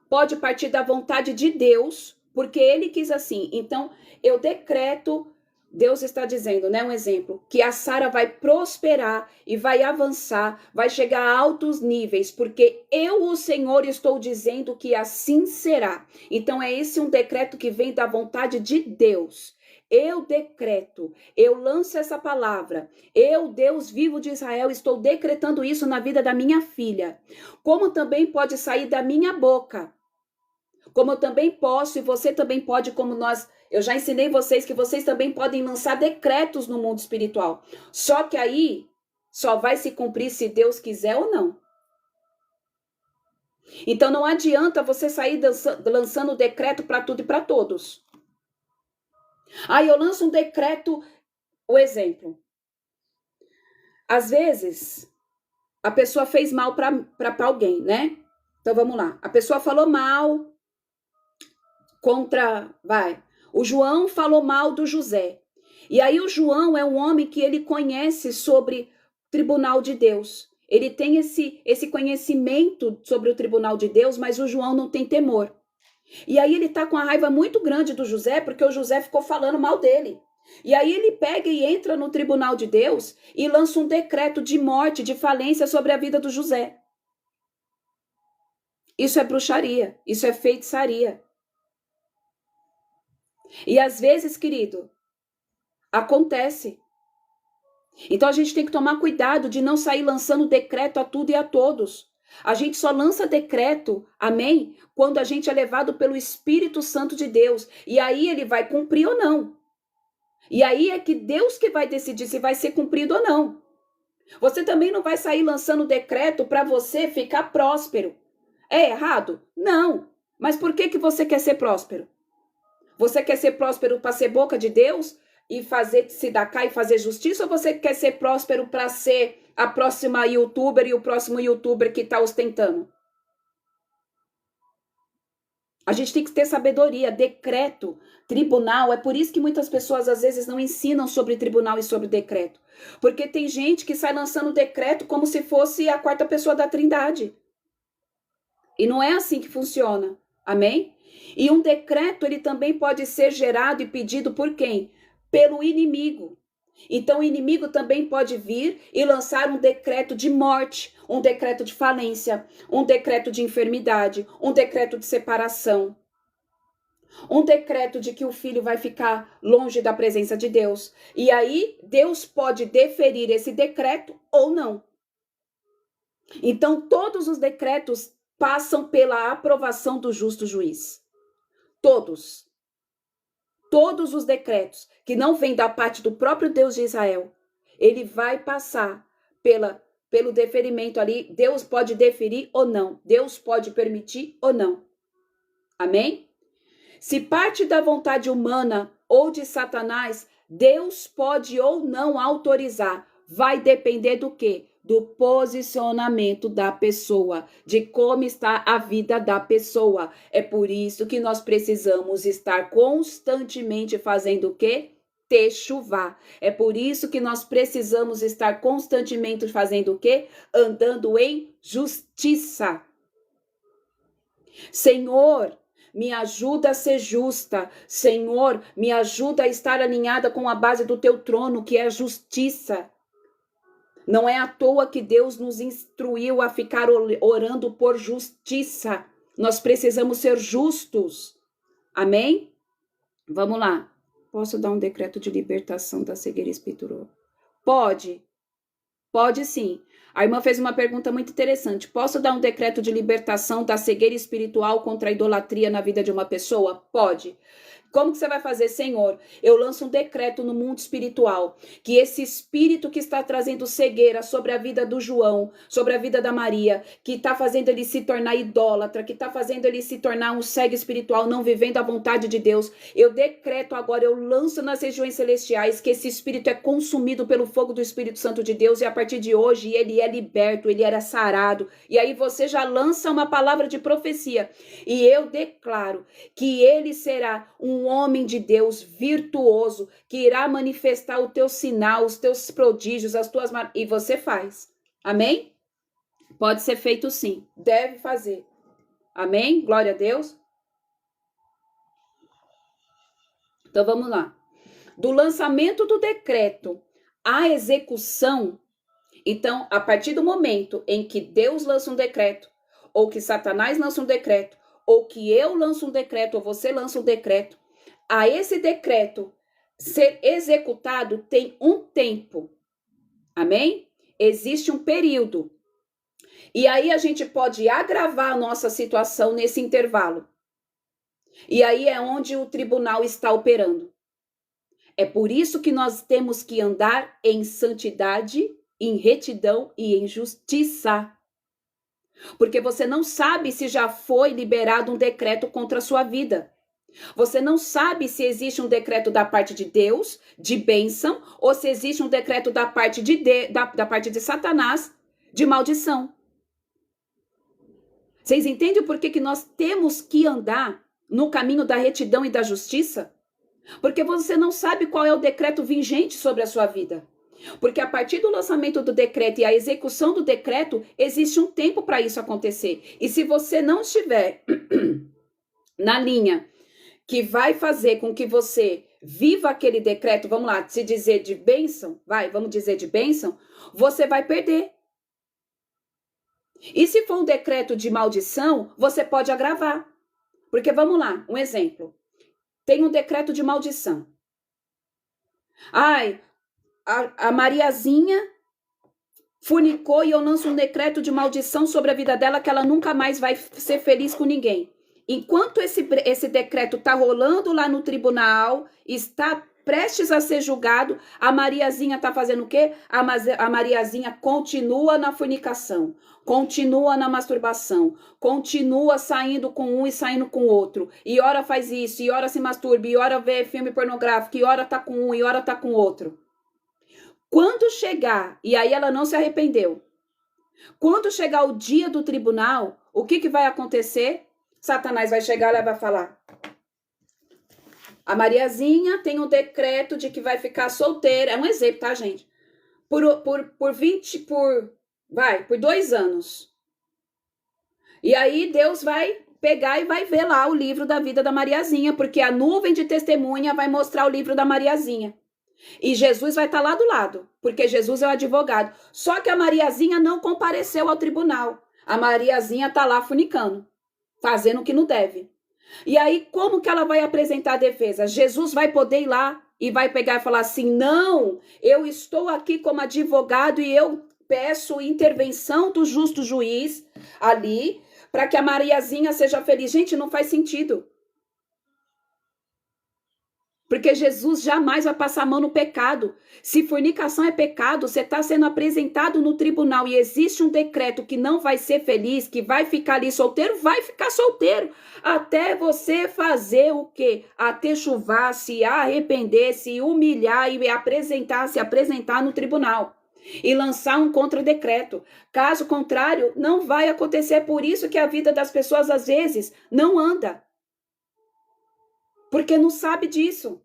pode partir da vontade de Deus, porque ele quis assim. Então, eu decreto, Deus está dizendo, né, um exemplo, que a Sara vai prosperar e vai avançar, vai chegar a altos níveis, porque eu, o Senhor, estou dizendo que assim será. Então, é esse um decreto que vem da vontade de Deus. Eu decreto, eu lanço essa palavra. Eu, Deus vivo de Israel, estou decretando isso na vida da minha filha. Como também pode sair da minha boca. Como eu também posso, e você também pode, eu já ensinei vocês que vocês também podem lançar decretos no mundo espiritual. Só que aí só vai se cumprir se Deus quiser ou não. Então não adianta você sair lançando decreto para tudo e para todos. Aí eu lanço um decreto, o exemplo. Às vezes, a pessoa fez mal para alguém, né? Então vamos lá. A pessoa falou mal o João falou mal do José. E aí o João é um homem que ele conhece sobre o tribunal de Deus. Ele tem esse conhecimento sobre o tribunal de Deus, mas o João não tem temor. E aí ele tá com a raiva muito grande do José, porque o José ficou falando mal dele. E aí ele pega e entra no tribunal de Deus e lança um decreto de morte, de falência sobre a vida do José. Isso é bruxaria, isso é feitiçaria. E às vezes, querido, acontece. Então a gente tem que tomar cuidado de não sair lançando decreto a tudo e a todos. A gente só lança decreto, amém? Quando a gente é levado pelo Espírito Santo de Deus. E aí ele vai cumprir ou não. E aí é que Deus que vai decidir se vai ser cumprido ou não. Você também não vai sair lançando decreto para você ficar próspero. É errado? Não. Mas por que você quer ser próspero? Você quer ser próspero para ser boca de Deus e fazer se dar cá e fazer justiça? Ou você quer ser próspero para ser a próxima youtuber e o próximo youtuber que está ostentando? A gente tem que ter sabedoria, decreto, tribunal. É por isso que muitas pessoas às vezes não ensinam sobre tribunal e sobre decreto. Porque tem gente que sai lançando decreto como se fosse a quarta pessoa da Trindade. E não é assim que funciona. Amém? E um decreto, ele também pode ser gerado e pedido por quem? Pelo inimigo. Então o inimigo também pode vir e lançar um decreto de morte, um decreto de falência, um decreto de enfermidade, um decreto de separação, um decreto de que o filho vai ficar longe da presença de Deus. E aí Deus pode deferir esse decreto ou não. Então todos os decretos passam pela aprovação do justo juiz. Todos. Todos os decretos que não vêm da parte do próprio Deus de Israel, ele vai passar pelo deferimento ali. Deus pode deferir ou não. Deus pode permitir ou não. Amém? Se parte da vontade humana ou de Satanás, Deus pode ou não autorizar. Vai depender do quê? Do posicionamento da pessoa, de como está a vida da pessoa. É por isso que nós precisamos estar constantemente fazendo o quê? Techuvá. É por isso que nós precisamos estar constantemente fazendo o quê? Andando em justiça. Senhor, me ajuda a ser justa. Senhor, me ajuda a estar alinhada com a base do teu trono, que é a justiça. Não é à toa que Deus nos instruiu a ficar orando por justiça. Nós precisamos ser justos. Amém? Vamos lá. Posso dar um decreto de libertação da cegueira espiritual? Pode. Pode sim. A irmã fez uma pergunta muito interessante. Posso dar um decreto de libertação da cegueira espiritual contra a idolatria na vida de uma pessoa? Pode. Como que você vai fazer, Senhor? Eu lanço um decreto no mundo espiritual, que esse espírito que está trazendo cegueira sobre a vida do João, sobre a vida da Maria, que está fazendo ele se tornar idólatra, que está fazendo ele se tornar um cego espiritual, não vivendo a vontade de Deus, eu decreto agora, eu lanço nas regiões celestiais que esse espírito é consumido pelo fogo do Espírito Santo de Deus e a partir de hoje ele é liberto, ele era sarado. E aí você já lança uma palavra de profecia e eu declaro que ele será um homem de Deus virtuoso, que irá manifestar o teu sinal, os teus prodígios, as tuas e você faz. Amém? Pode ser feito sim. Deve fazer. Amém? Glória a Deus. Então vamos lá. Do lançamento do decreto à execução, então, a partir do momento em que Deus lança um decreto, ou que Satanás lança um decreto, ou que eu lanço um decreto, ou você lança um decreto, a esse decreto ser executado tem um tempo. Amém? Existe um período. E aí a gente pode agravar a nossa situação nesse intervalo. E aí é onde o tribunal está operando. É por isso que nós temos que andar em santidade, em retidão e em justiça. Porque você não sabe se já foi liberado um decreto contra a sua vida. Você não sabe se existe um decreto da parte de Deus, de bênção, ou se existe um decreto da parte da parte de Satanás, de maldição. Vocês entendem por que nós temos que andar no caminho da retidão e da justiça? Porque você não sabe qual é o decreto vigente sobre a sua vida. Porque a partir do lançamento do decreto e a execução do decreto, existe um tempo para isso acontecer. E se você não estiver na linha que vai fazer com que você viva aquele decreto, vamos lá, se dizer de bênção, vamos dizer de bênção, você vai perder. E se for um decreto de maldição, você pode agravar. Porque vamos lá, um exemplo. Tem um decreto de maldição. Ai, a Mariazinha fornicou, e eu lanço um decreto de maldição sobre a vida dela, que ela nunca mais vai ser feliz com ninguém. Enquanto esse decreto está rolando lá no tribunal, está prestes a ser julgado, a Mariazinha está fazendo o quê? A Mariazinha continua na fornicação, continua na masturbação, continua saindo com um e saindo com o outro, e ora faz isso, e ora se masturba, e ora vê filme pornográfico, e ora tá com um, e ora tá com o outro. Quando chegar, e aí ela não se arrependeu, quando chegar o dia do tribunal, o que vai acontecer? Satanás vai chegar e vai falar: a Mariazinha tem um decreto de que vai ficar solteira. É um exemplo, tá, gente? Por 2 anos. E aí Deus vai pegar e vai ver lá o livro da vida da Mariazinha, porque a nuvem de testemunha vai mostrar o livro da Mariazinha. E Jesus vai estar lá do lado, porque Jesus é o advogado. Só que a Mariazinha não compareceu ao tribunal. A Mariazinha tá lá funicando, fazendo o que não deve. E aí, como que ela vai apresentar a defesa? Jesus vai poder ir lá e vai pegar e falar assim: não, eu estou aqui como advogado e eu peço intervenção do justo juiz ali para que a Mariazinha seja feliz. Gente, não faz sentido. Porque Jesus jamais vai passar a mão no pecado. Se fornicação é pecado, você está sendo apresentado no tribunal e existe um decreto que não vai ser feliz, que vai ficar ali solteiro, vai ficar solteiro. Até você fazer o quê? Até chuvar, se arrepender, se humilhar e se apresentar no tribunal. E lançar um contradecreto. Caso contrário, não vai acontecer. É por isso que a vida das pessoas, às vezes, não anda. Porque não sabe disso.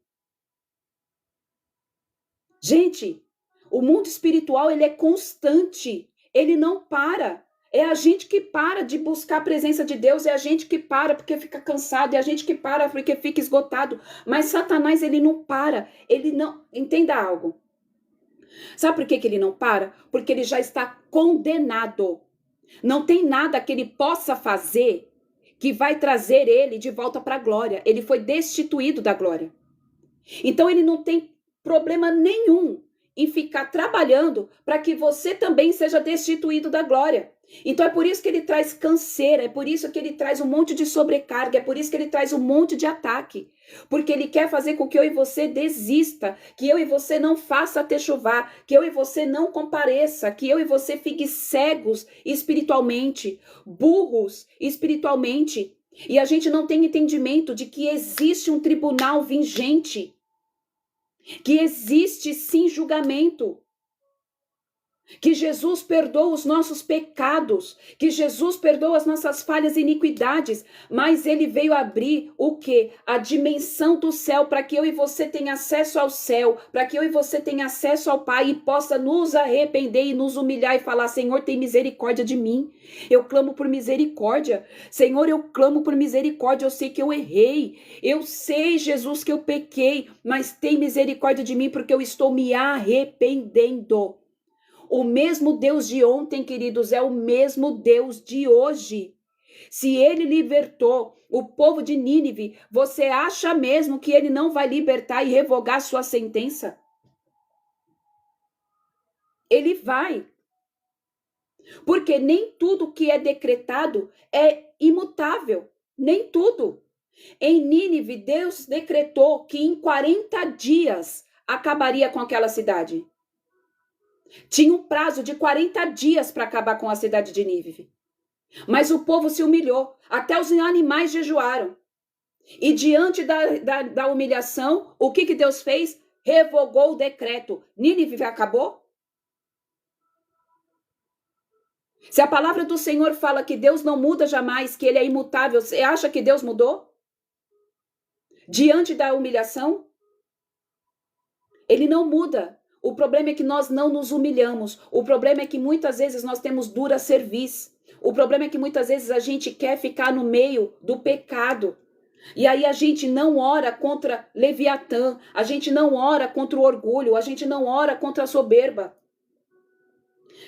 Gente, o mundo espiritual, ele é constante, ele não para. É a gente que para de buscar a presença de Deus, é a gente que para porque fica cansado, é a gente que para porque fica esgotado. Mas Satanás, ele não para, ele não... Entenda algo. Sabe por que ele não para? Porque ele já está condenado. Não tem nada que ele possa fazer que vai trazer ele de volta para a glória. Ele foi destituído da glória. Então ele não tem problema nenhum em ficar trabalhando para que você também seja destituído da glória. Então é por isso que ele traz canseira, é por isso que ele traz um monte de sobrecarga, é por isso que ele traz um monte de ataque. Porque ele quer fazer com que eu e você desista, que eu e você não faça techuvá, que eu e você não compareça, que eu e você fique cegos espiritualmente, burros espiritualmente. E a gente não tem entendimento de que existe um tribunal vingente, que existe sim julgamento, que Jesus perdoa os nossos pecados, que Jesus perdoa as nossas falhas e iniquidades, mas ele veio abrir o quê? A dimensão do céu, para que eu e você tenha acesso ao céu, para que eu e você tenha acesso ao Pai e possa nos arrepender e nos humilhar e falar: Senhor, tem misericórdia de mim. Eu clamo por misericórdia. Senhor, eu clamo por misericórdia. Eu sei que eu errei. Eu sei, Jesus, que eu pequei, mas tem misericórdia de mim porque eu estou me arrependendo. O mesmo Deus de ontem, queridos, é o mesmo Deus de hoje. Se ele libertou o povo de Nínive, você acha mesmo que ele não vai libertar e revogar sua sentença? Ele vai. Porque nem tudo que é decretado é imutável. Nem tudo. Em Nínive, Deus decretou que em 40 dias acabaria com aquela cidade. Tinha um prazo de 40 dias para acabar com a cidade de Nínive. Mas o povo se humilhou, até os animais jejuaram. E diante da humilhação, o que Deus fez? Revogou o decreto. Nínive acabou? Se a palavra do Senhor fala que Deus não muda jamais, que ele é imutável, você acha que Deus mudou? Diante da humilhação? Ele não muda. O problema é que nós não nos humilhamos. O problema é que muitas vezes nós temos dura cerviz. O problema é que muitas vezes a gente quer ficar no meio do pecado. E aí a gente não ora contra Leviatã, a gente não ora contra o orgulho, a gente não ora contra a soberba.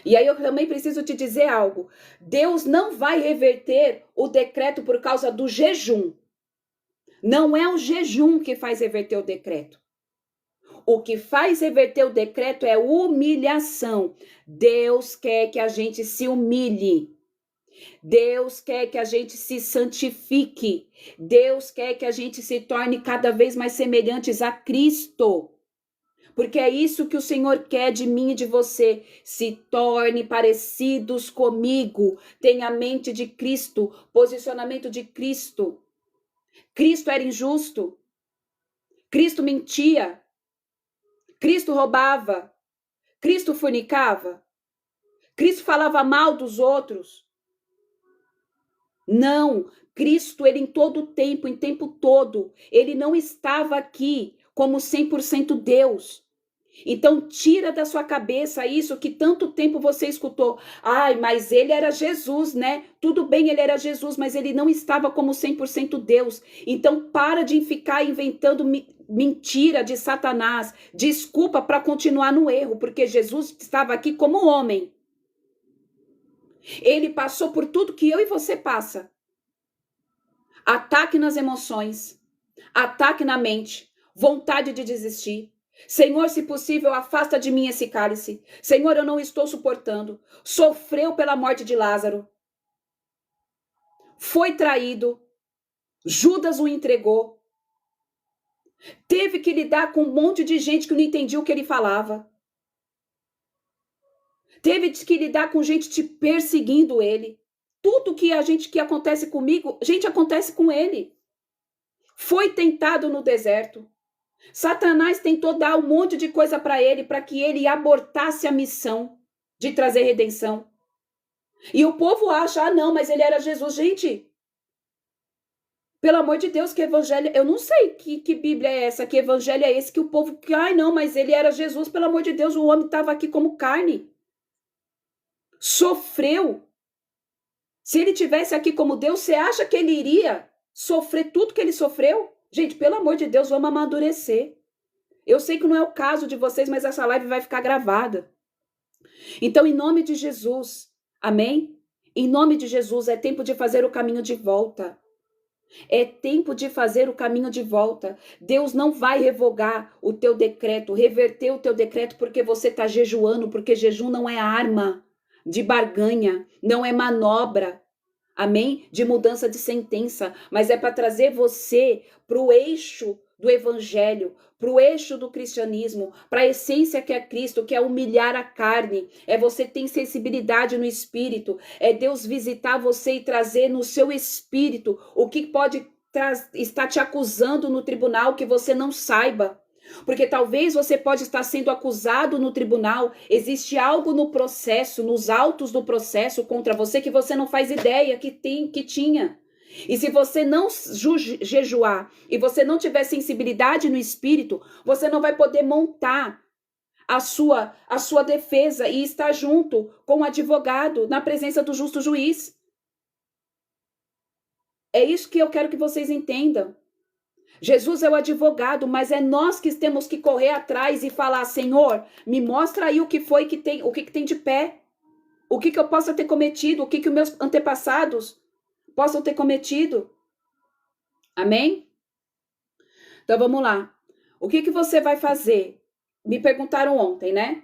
E aí eu também preciso te dizer algo. Deus não vai reverter o decreto por causa do jejum. Não é o jejum que faz reverter o decreto. O que faz reverter o decreto é humilhação. Deus quer que a gente se humilhe. Deus quer que a gente se santifique. Deus quer que a gente se torne cada vez mais semelhantes a Cristo. Porque é isso que o Senhor quer de mim e de você. Se torne parecidos comigo. Tenha a mente de Cristo, posicionamento de Cristo. Cristo era injusto. Cristo mentia. Cristo roubava. Cristo fornicava. Cristo falava mal dos outros. Não, Cristo, ele em todo tempo, em tempo todo, ele não estava aqui como 100% Deus. Então tira da sua cabeça isso que tanto tempo você escutou. Ai, mas ele era Jesus, né? Tudo bem, ele era Jesus, mas ele não estava como 100% Deus. Então para de ficar inventando mentira de Satanás, desculpa para continuar no erro, porque Jesus estava aqui como homem. Ele passou por tudo que eu e você passa. Ataque nas emoções, ataque na mente, vontade de desistir. Senhor, se possível, afasta de mim esse cálice. Senhor, eu não estou suportando. Sofreu pela morte de Lázaro. Foi traído. Judas o entregou. Teve que lidar com um monte de gente que não entendia o que ele falava. Teve que lidar com gente te perseguindo ele. Tudo que acontece comigo, gente, acontece com ele. Foi tentado no deserto. Satanás tentou dar um monte de coisa para ele, para que ele abortasse a missão de trazer redenção. E o povo acha, não, mas ele era Jesus. Gente, pelo amor de Deus, que evangelho... Eu não sei que Bíblia é essa, que evangelho é esse que o povo... Ai, não, mas ele era Jesus. Pelo amor de Deus, o homem estava aqui como carne. Sofreu. Se ele tivesse aqui como Deus, você acha que ele iria sofrer tudo que ele sofreu? Gente, pelo amor de Deus, vamos amadurecer. Eu sei que não é o caso de vocês, mas essa live vai ficar gravada. Então, em nome de Jesus, amém? Em nome de Jesus, é tempo de fazer o caminho de volta. É tempo de fazer o caminho de volta. Deus não vai revogar o teu decreto, reverter o teu decreto porque você está jejuando, porque jejum não é arma de barganha, não é manobra, amém? De mudança de sentença, mas é para trazer você para o eixo do evangelho, para o eixo do cristianismo, para a essência que é Cristo, que é humilhar a carne, é você ter sensibilidade no espírito, é Deus visitar você e trazer no seu espírito o que pode estar te acusando no tribunal que você não saiba. Porque talvez você pode estar sendo acusado no tribunal, existe algo no processo, nos autos do processo contra você que você não faz ideia que tinha. E se você não jejuar e você não tiver sensibilidade no espírito, você não vai poder montar a sua defesa e estar junto com o advogado na presença do justo juiz. É isso que eu quero que vocês entendam. Jesus é o advogado, mas é nós que temos que correr atrás e falar, Senhor, me mostra aí o que tem de pé, o que eu possa ter cometido, o que os meus antepassados possam ter cometido. Amém? Então vamos lá. O que você vai fazer? Me perguntaram ontem, né?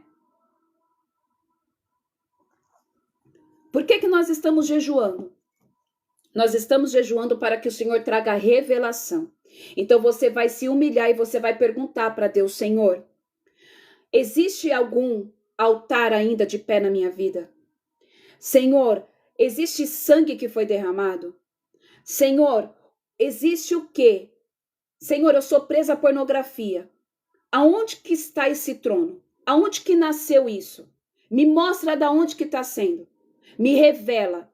Por que nós estamos jejuando? Nós estamos jejuando para que o Senhor traga revelação. Então você vai se humilhar e você vai perguntar para Deus, Senhor, existe algum altar ainda de pé na minha vida? Senhor, existe sangue que foi derramado? Senhor, existe o quê? Senhor, eu sou presa à pornografia. Aonde que está esse trono? Aonde que nasceu isso? Me mostra da onde que está sendo. Me revela.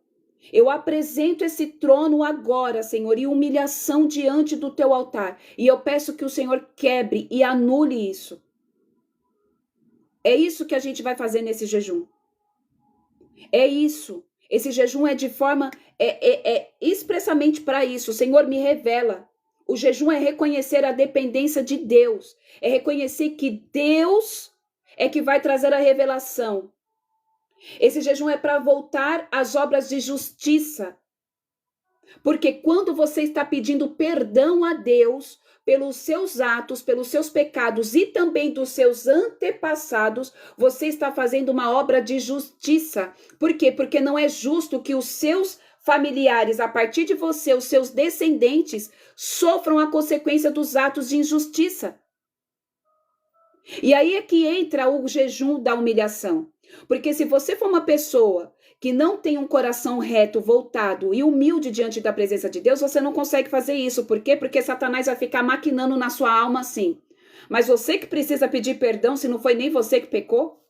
Eu apresento esse trono agora, Senhor, em humilhação diante do teu altar. E eu peço que o Senhor quebre e anule isso. É isso que a gente vai fazer nesse jejum. É isso. Esse jejum é de forma, expressamente para isso. Senhor, me revela. O jejum é reconhecer a dependência de Deus. É reconhecer que Deus é que vai trazer a revelação. Esse jejum é para voltar às obras de justiça. Porque quando você está pedindo perdão a Deus, pelos seus atos, pelos seus pecados e também dos seus antepassados, você está fazendo uma obra de justiça. Por quê? Porque não é justo que os seus familiares, a partir de você, os seus descendentes, sofram a consequência dos atos de injustiça. E aí é que entra o jejum da humilhação. Porque se você for uma pessoa que não tem um coração reto, voltado e humilde diante da presença de Deus, você não consegue fazer isso. Por quê? Porque Satanás vai ficar maquinando na sua alma assim. Mas você que precisa pedir perdão, se não foi nem você que pecou?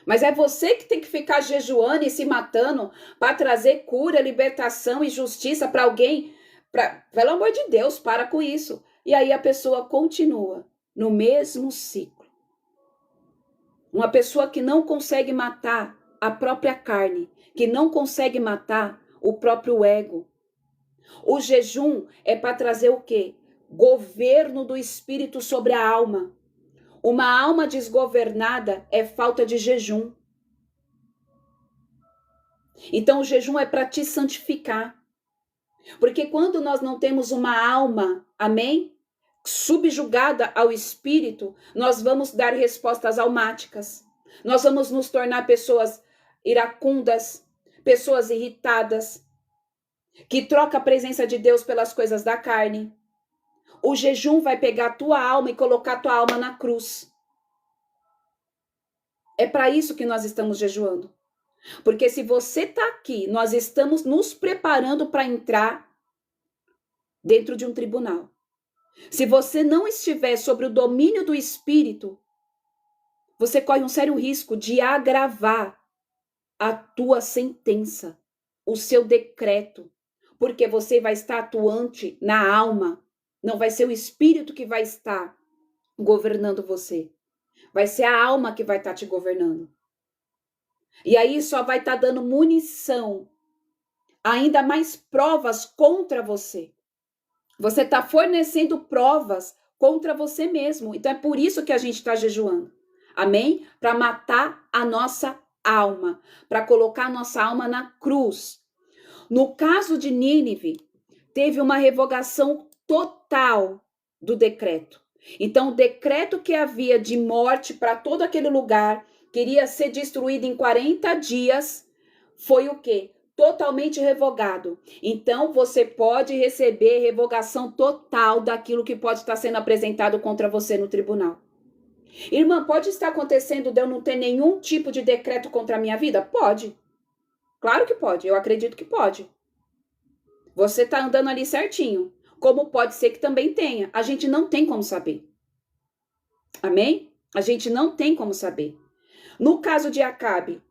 Mas é você que tem que ficar jejuando e se matando para trazer cura, libertação e justiça para alguém. Pelo amor de Deus, para com isso. E aí a pessoa continua no mesmo ciclo. Uma pessoa que não consegue matar a própria carne, que não consegue matar o próprio ego. O jejum é para trazer o quê? Governo do espírito sobre a alma. Uma alma desgovernada é falta de jejum. Então o jejum é para te santificar. Porque quando nós não temos uma alma, amém? Subjugada ao espírito, nós vamos dar respostas almáticas. Nós vamos nos tornar pessoas iracundas, pessoas irritadas, que troca a presença de Deus pelas coisas da carne. O jejum vai pegar a tua alma e colocar a tua alma na cruz. É para isso que nós estamos jejuando. Porque se você está aqui, nós estamos nos preparando para entrar dentro de um tribunal. Se você não estiver sobre o domínio do Espírito, você corre um sério risco de agravar a tua sentença, o seu decreto, porque você vai estar atuante na alma. Não vai ser o Espírito que vai estar governando você. Vai ser a alma que vai estar te governando. E aí só vai estar dando munição, ainda mais provas contra você. Você está fornecendo provas contra você mesmo. Então é por isso que a gente está jejuando. Amém? Para matar a nossa alma. Para colocar a nossa alma na cruz. No caso de Nínive, teve uma revogação total do decreto. Então o decreto que havia de morte para todo aquele lugar, queria ser destruído em 40 dias, foi o quê? Totalmente revogado. Então, você pode receber revogação total daquilo que pode estar sendo apresentado contra você no tribunal. Irmã, pode estar acontecendo de eu não ter nenhum tipo de decreto contra a minha vida? Pode. Claro que pode. Eu acredito que pode. Você está andando ali certinho. Como pode ser que também tenha. A gente não tem como saber. Amém? A gente não tem como saber. No caso de Acabe,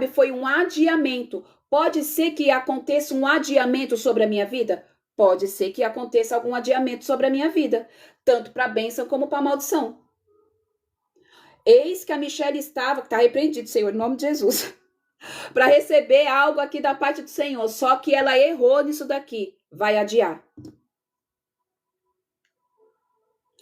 foi um adiamento. Pode ser que aconteça um adiamento sobre a minha vida? Pode ser que aconteça algum adiamento sobre a minha vida, tanto para a bênção como para a maldição. Eis que a Michelle estava, que está repreendido, Senhor, em nome de Jesus, para receber algo aqui da parte do Senhor, só que ela errou nisso daqui, vai adiar.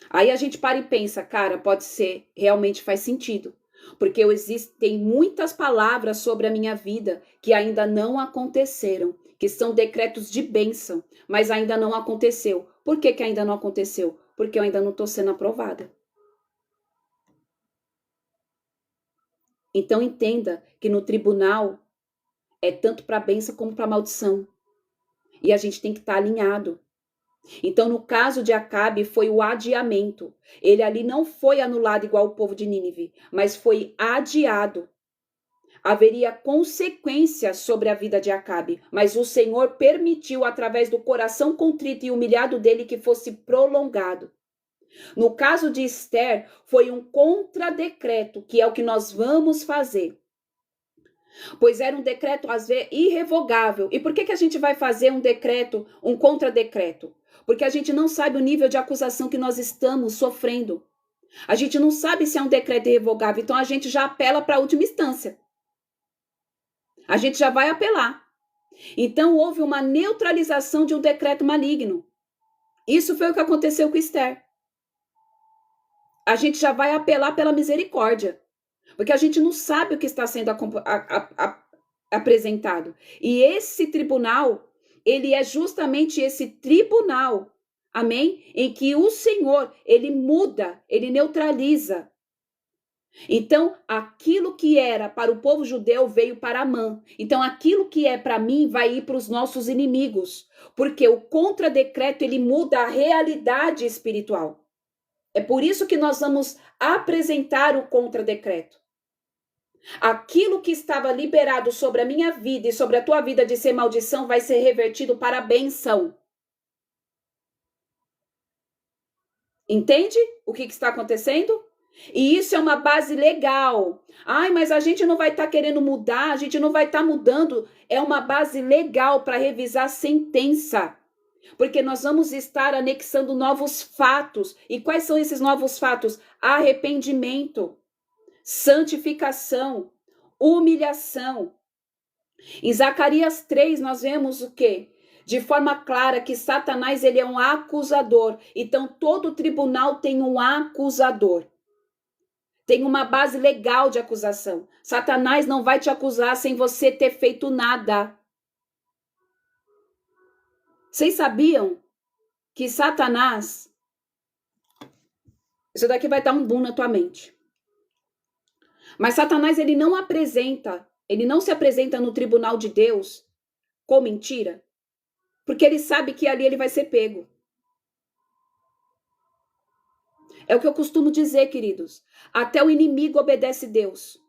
Aí a gente para e pensa, cara, pode ser, realmente faz sentido. Porque existem muitas palavras sobre a minha vida que ainda não aconteceram, que são decretos de bênção, mas ainda não aconteceu. Por que que ainda não aconteceu? Porque eu ainda não estou sendo aprovada. Então entenda que no tribunal é tanto para bênção como para maldição. E a gente tem que estar alinhado. Então, no caso de Acabe, foi o adiamento. Ele ali não foi anulado igual o povo de Nínive, mas foi adiado. Haveria consequências sobre a vida de Acabe, mas o Senhor permitiu, através do coração contrito e humilhado dele, que fosse prolongado. No caso de Esther, foi um contradecreto, que é o que nós vamos fazer. Pois era um decreto, às vezes, irrevogável. E por que a gente vai fazer um decreto, um contradecreto? Porque a gente não sabe o nível de acusação que nós estamos sofrendo. A gente não sabe se é um decreto irrevogável, então a gente já apela para a última instância. A gente já vai apelar. Então houve uma neutralização de um decreto maligno. Isso foi o que aconteceu com Esther. A gente já vai apelar pela misericórdia. Porque a gente não sabe o que está sendo apresentado. E esse tribunal ele é justamente esse tribunal, amém? Em que o Senhor, ele muda, ele neutraliza. Então, aquilo que era para o povo judeu veio para Amã. Então, aquilo que é para mim vai ir para os nossos inimigos. Porque o contradecreto, ele muda a realidade espiritual. É por isso que nós vamos apresentar o contradecreto. Aquilo que estava liberado sobre a minha vida e sobre a tua vida de ser maldição vai ser revertido para a bênção. Entende o que está acontecendo? E isso é uma base legal. Ai, mas a gente não vai estar querendo mudar, a gente não vai estar mudando. É uma base legal para revisar a sentença. Porque nós vamos estar anexando novos fatos. E quais são esses novos fatos? Arrependimento, santificação, humilhação. Em Zacarias 3 nós vemos o quê? De forma clara que Satanás ele é um acusador. Então todo tribunal tem um acusador. Tem uma base legal de acusação. Satanás não vai te acusar sem você ter feito nada. Vocês sabiam que Satanás... Isso daqui vai dar um boom na tua mente. Mas Satanás, ele não se apresenta no tribunal de Deus com mentira, porque ele sabe que ali ele vai ser pego. É o que eu costumo dizer, queridos. Até o inimigo obedece Deus.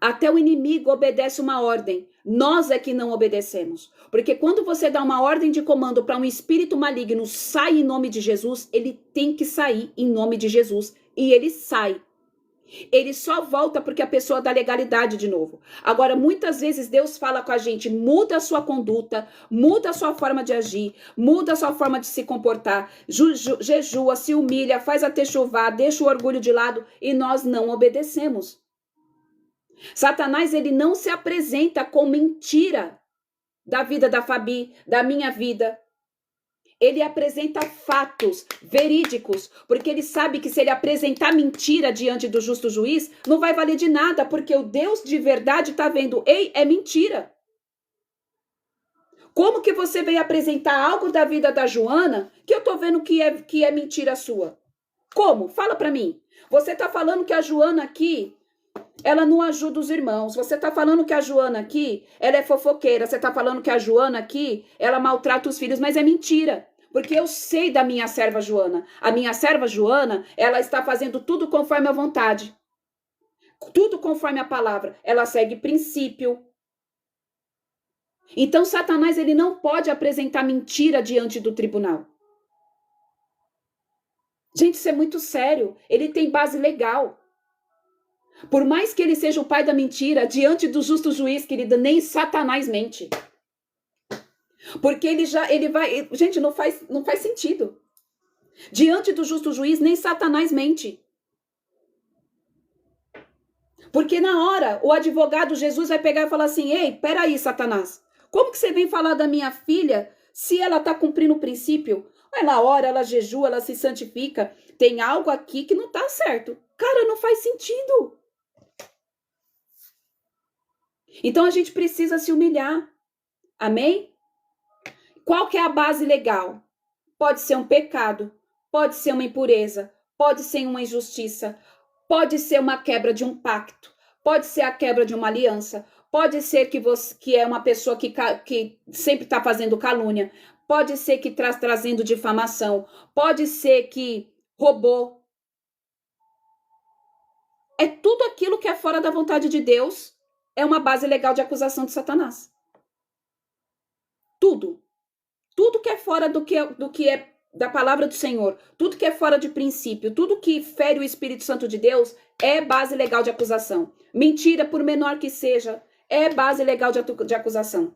Até o inimigo obedece uma ordem. Nós é que não obedecemos. Porque quando você dá uma ordem de comando para um espírito maligno, sai em nome de Jesus, ele tem que sair em nome de Jesus. E ele sai. Ele só volta porque a pessoa dá legalidade de novo. Agora, muitas vezes Deus fala com a gente, muda a sua conduta, muda a sua forma de agir, muda a sua forma de se comportar, jejua, se humilha, faz a techuvá, deixa o orgulho de lado e nós não obedecemos. Satanás, ele não se apresenta com mentira da vida da Fabi, da minha vida. Ele apresenta fatos verídicos, porque ele sabe que se ele apresentar mentira diante do justo juiz, não vai valer de nada, porque o Deus de verdade está vendo, ei, é mentira. Como que você veio apresentar algo da vida da Joana que eu tô vendo que é mentira sua? Como? Fala para mim. Você está falando que a Joana aqui, ela não ajuda os irmãos. Você está falando que a Joana aqui, ela é fofoqueira. Você está falando que a Joana aqui, ela maltrata os filhos, mas é mentira. Porque eu sei da minha serva Joana. A minha serva Joana, ela está fazendo tudo conforme a vontade. Tudo conforme a palavra. Ela segue princípio. Então, Satanás, ele não pode apresentar mentira diante do tribunal. Gente, isso é muito sério. Ele tem base legal. Por mais que ele seja o pai da mentira, diante do justo juiz, querida, nem Satanás mente. Porque ele vai... Gente, não faz sentido. Diante do justo juiz, nem Satanás mente. Porque na hora, o advogado Jesus vai pegar e falar assim, ei, peraí, Satanás, como que você vem falar da minha filha se ela está cumprindo o princípio? Ela ora, ela jejua, ela se santifica. Tem algo aqui que não está certo. Cara, não faz sentido. Então a gente precisa se humilhar. Amém? Qual que é a base legal? Pode ser um pecado, pode ser uma impureza, pode ser uma injustiça, pode ser uma quebra de um pacto, pode ser a quebra de uma aliança, pode ser que você que é uma pessoa que sempre está fazendo calúnia, pode ser que trazendo difamação, pode ser que roubou. É tudo aquilo que é fora da vontade de Deus, é uma base legal de acusação de Satanás. Tudo. Tudo que é fora do que é da palavra do Senhor, tudo que é fora de princípio, tudo que fere o Espírito Santo de Deus é base legal de acusação. Mentira, por menor que seja, é base legal de acusação.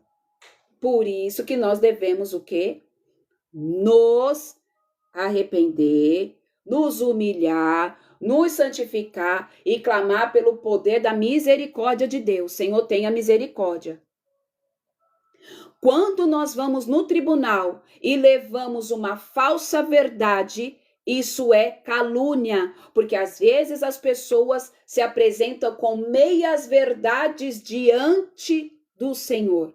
Por isso que nós devemos o quê? Nos arrepender, nos humilhar, nos santificar e clamar pelo poder da misericórdia de Deus. Senhor, tenha misericórdia. Quando nós vamos no tribunal e levamos uma falsa verdade, isso é calúnia, porque às vezes as pessoas se apresentam com meias verdades diante do Senhor.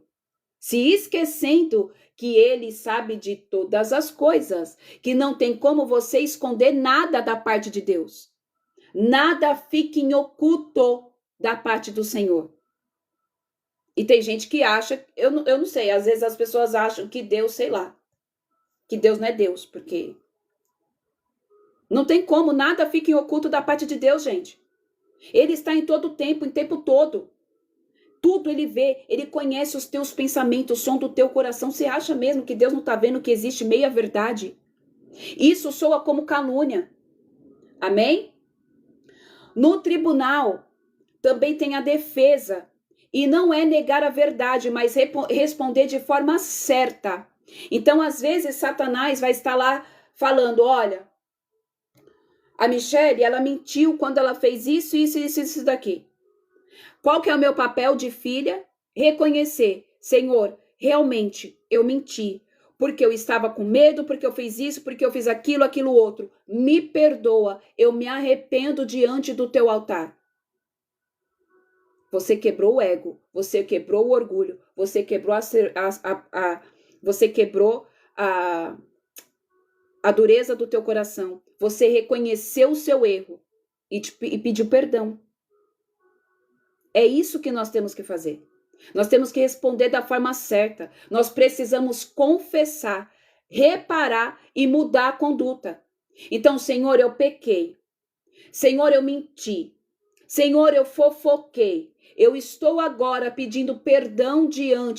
se esquecendo que ele sabe de todas as coisas, que não tem como você esconder nada da parte de Deus. Nada fica em oculto da parte do Senhor. E tem gente que acha, eu não sei, às vezes as pessoas acham que Deus, sei lá, que Deus não é Deus, porque não tem como, nada fica em oculto da parte de Deus, gente. Ele está em todo o tempo, em tempo todo. Tudo ele vê, ele conhece os teus pensamentos, o som do teu coração. Você acha mesmo que Deus não está vendo que existe meia verdade? Isso soa como calúnia. Amém? No tribunal também tem a defesa. E não é negar a verdade, mas responder de forma certa. Então, às vezes, Satanás vai estar lá falando, olha, a Michelle, ela mentiu quando ela fez isso daqui. Qual que é o meu papel de filha? Reconhecer, Senhor, realmente eu menti, porque eu estava com medo, porque eu fiz isso, porque eu fiz aquilo outro. Me perdoa, eu me arrependo diante do teu altar. Você quebrou o ego, você quebrou o orgulho, você quebrou você quebrou a dureza do teu coração. Você reconheceu o seu erro e pediu perdão. É isso que nós temos que fazer. Nós temos que responder da forma certa. Nós precisamos confessar, reparar e mudar a conduta. Então, Senhor, eu pequei. Senhor, eu menti. Senhor, eu fofoquei. Eu estou agora pedindo perdão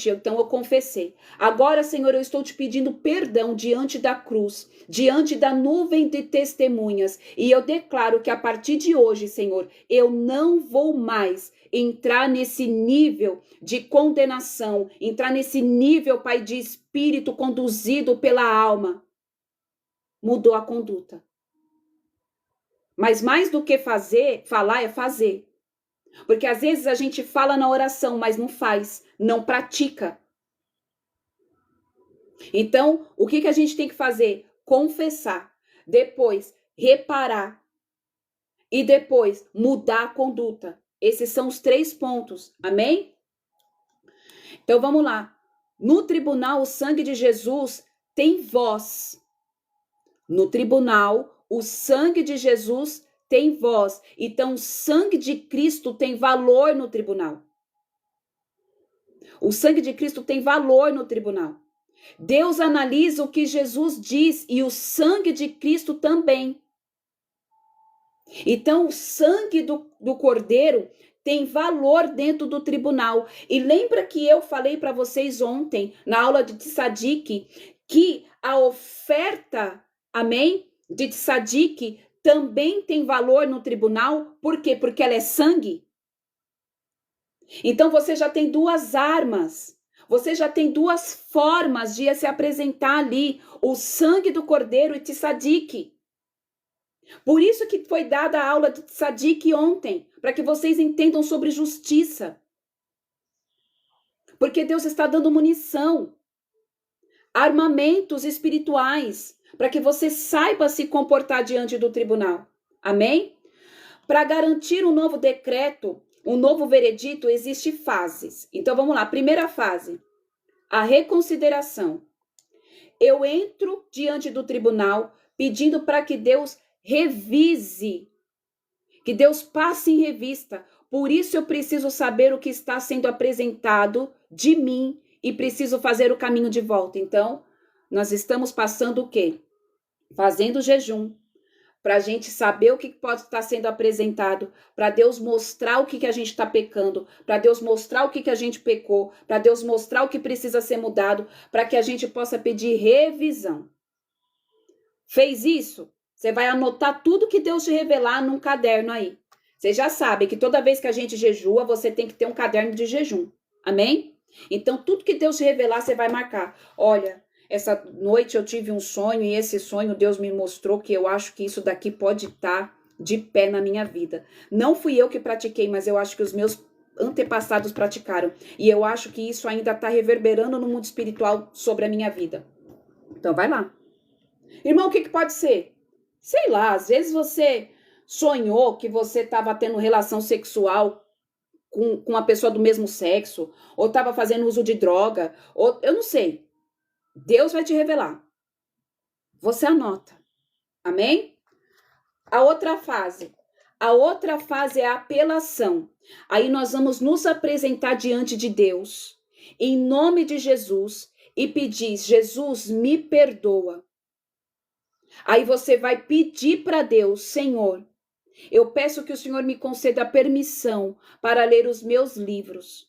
então eu confessei. Agora, Senhor, eu estou te pedindo perdão diante da cruz, diante da nuvem de testemunhas. E eu declaro que a partir de hoje, Senhor, eu não vou mais entrar nesse nível de condenação, entrar nesse nível, Pai, de espírito conduzido pela alma. Mudou a conduta. Mas mais do que falar é fazer. Porque às vezes a gente fala na oração, mas não faz, não pratica. Então, o que a gente tem que fazer? Confessar, depois reparar e depois mudar a conduta. Esses são os 3 pontos, amém? Então vamos lá. No tribunal, o sangue de Jesus tem voz. No tribunal, o sangue de Jesus tem voz. Então, o sangue de Cristo tem valor no tribunal. O sangue de Cristo tem valor no tribunal. Deus analisa o que Jesus diz e o sangue de Cristo também. Então, o sangue do Cordeiro tem valor dentro do tribunal. E lembra que eu falei para vocês ontem, na aula de Tzadik, que a oferta, amém, de Tzadik também tem valor no tribunal. Por quê? Porque ela é sangue. Então, você já tem 2 armas. Você já tem 2 formas de se apresentar ali. O sangue do Cordeiro e Tzadik. Por isso que foi dada a aula de Tzadik ontem, para que vocês entendam sobre justiça. Porque Deus está dando munição, armamentos espirituais, para que você saiba se comportar diante do tribunal. Amém? Para garantir um novo decreto, um novo veredito, existem fases. Então vamos lá, primeira fase, a reconsideração. Eu entro diante do tribunal pedindo para que Deus revise, que Deus passe em revista. Por isso eu preciso saber o que está sendo apresentado de mim e preciso fazer o caminho de volta. Então, nós estamos passando o quê? Fazendo jejum, para a gente saber o que pode estar sendo apresentado, para Deus mostrar o que a gente está pecando, para Deus mostrar o que a gente pecou, para Deus mostrar o que precisa ser mudado, para que a gente possa pedir revisão. Fez isso? Você vai anotar tudo que Deus te revelar num caderno aí. Você já sabe que toda vez que a gente jejua, você tem que ter um caderno de jejum. Amém? Então, tudo que Deus te revelar, você vai marcar. Olha, essa noite eu tive um sonho e esse sonho Deus me mostrou que eu acho que isso daqui pode estar de pé na minha vida. Não fui eu que pratiquei, mas eu acho que os meus antepassados praticaram. E eu acho que isso ainda está reverberando no mundo espiritual sobre a minha vida. Então, vai lá. Irmão, o que pode ser? Sei lá, às vezes você sonhou que você estava tendo relação sexual com uma pessoa do mesmo sexo, ou estava fazendo uso de droga, ou eu não sei. Deus vai te revelar. Você anota. Amém? A outra fase é a apelação. Aí nós vamos nos apresentar diante de Deus, em nome de Jesus, e pedir: Jesus, me perdoa. Aí você vai pedir para Deus: Senhor, eu peço que o Senhor me conceda permissão para ler os meus livros.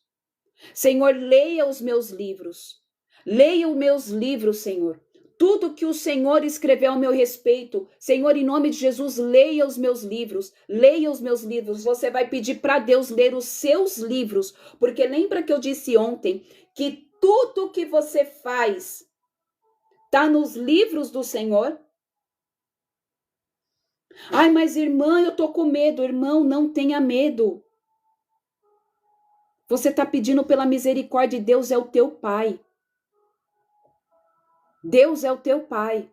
Senhor, leia os meus livros. Leia os meus livros, Senhor. Tudo que o Senhor escreveu ao meu respeito, Senhor, em nome de Jesus, leia os meus livros. Leia os meus livros. Você vai pedir para Deus ler os seus livros, porque lembra que eu disse ontem que tudo que você faz está nos livros do Senhor? Ai, mas irmã, eu tô com medo. Irmão, não tenha medo. Você está pedindo pela misericórdia, e Deus é o teu Pai. Deus é o teu Pai.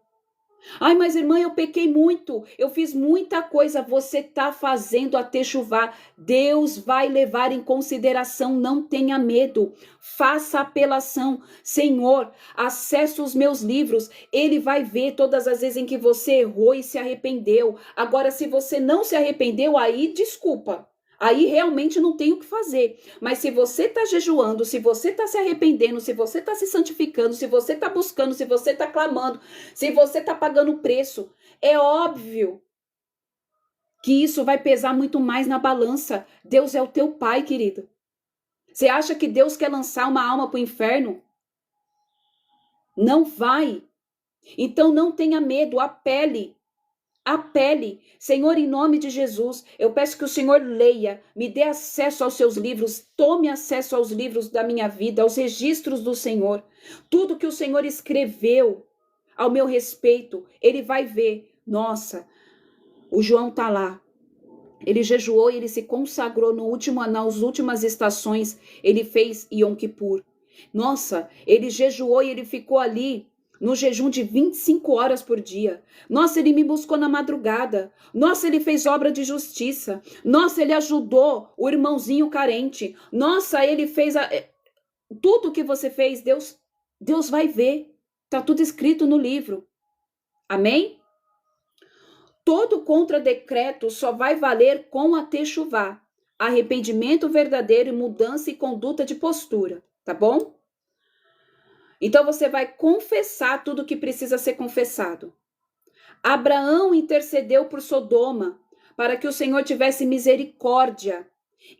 Ai, mas irmã, eu pequei muito, eu fiz muita coisa. Você está fazendo a techuvá. Deus vai levar em consideração, não tenha medo. Faça apelação. Senhor, acessa os meus livros. Ele vai ver todas as vezes em que você errou e se arrependeu. Agora, se você não se arrependeu, aí desculpa. Aí realmente não tem o que fazer. Mas se você está jejuando, se você está se arrependendo, se você está se santificando, se você está buscando, se você está clamando, se você está pagando o preço, é óbvio que isso vai pesar muito mais na balança. Deus é o teu Pai, querido. Você acha que Deus quer lançar uma alma para o inferno? Não vai. Então não tenha medo, apele. Apele. Senhor, em nome de Jesus, eu peço que o Senhor leia, me dê acesso aos seus livros, tome acesso aos livros da minha vida, aos registros do Senhor. Tudo que o Senhor escreveu ao meu respeito, ele vai ver. Nossa, o João tá lá. Ele jejuou e ele se consagrou nas últimas estações, ele fez Yom Kippur. Nossa, ele jejuou e ele ficou ali no jejum de 25 horas por dia. Nossa, ele me buscou na madrugada. Nossa, ele fez obra de justiça. Nossa, ele ajudou o irmãozinho carente. Nossa, ele fez tudo que você fez, Deus vai ver. Tá tudo escrito no livro. Amém? Todo contra-decreto só vai valer com a techuvá, arrependimento verdadeiro e mudança e conduta de postura, tá bom? Então você vai confessar tudo que precisa ser confessado. Abraão intercedeu por Sodoma para que o Senhor tivesse misericórdia.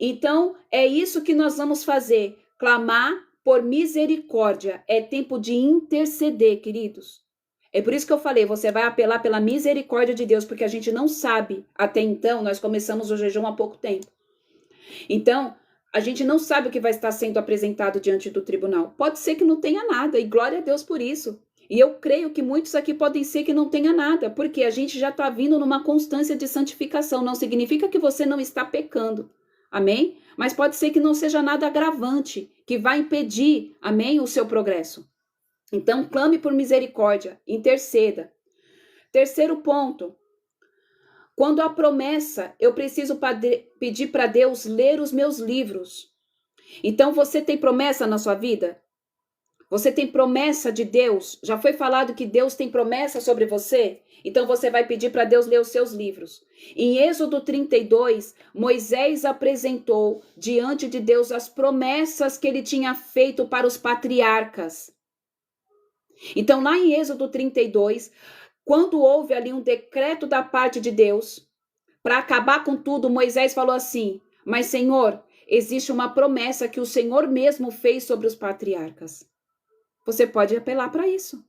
Então é isso que nós vamos fazer, clamar por misericórdia. É tempo de interceder, queridos. É por isso que eu falei, você vai apelar pela misericórdia de Deus, porque a gente não sabe. Até então, nós começamos o jejum há pouco tempo. Então, a gente não sabe o que vai estar sendo apresentado diante do tribunal. Pode ser que não tenha nada, e glória a Deus por isso. E eu creio que muitos aqui podem ser que não tenha nada, porque a gente já está vindo numa constância de santificação. Não significa que você não está pecando. Amém? Mas pode ser que não seja nada agravante, que vai impedir, amém, o seu progresso. Então, clame por misericórdia, interceda. Terceiro ponto, quando há promessa, eu preciso pedir para Deus ler os meus livros. Então, você tem promessa na sua vida? Você tem promessa de Deus? Já foi falado que Deus tem promessa sobre você? Então, você vai pedir para Deus ler os seus livros. Em Êxodo 32, Moisés apresentou diante de Deus as promessas que ele tinha feito para os patriarcas. Então, lá em Êxodo 32, quando houve ali um decreto da parte de Deus para acabar com tudo, Moisés falou assim: mas Senhor, existe uma promessa que o Senhor mesmo fez sobre os patriarcas. Você pode apelar para isso.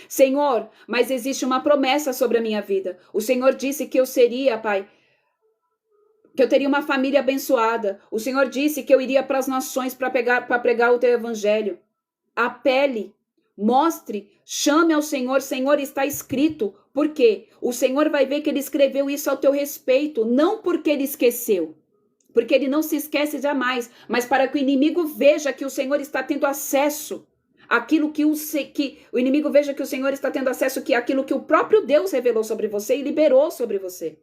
Senhor, mas existe uma promessa sobre a minha vida. O Senhor disse que eu seria, Pai, que eu teria uma família abençoada. O Senhor disse que eu iria para as nações para pregar o teu evangelho. Apele. Mostre, chame ao Senhor, Senhor, está escrito. Por quê? O Senhor vai ver que ele escreveu isso ao teu respeito, não porque ele esqueceu, porque ele não se esquece jamais, mas para que o inimigo veja que o Senhor está tendo acesso àquilo que o inimigo veja que o Senhor está tendo acesso àquilo que o próprio Deus revelou sobre você e liberou sobre você.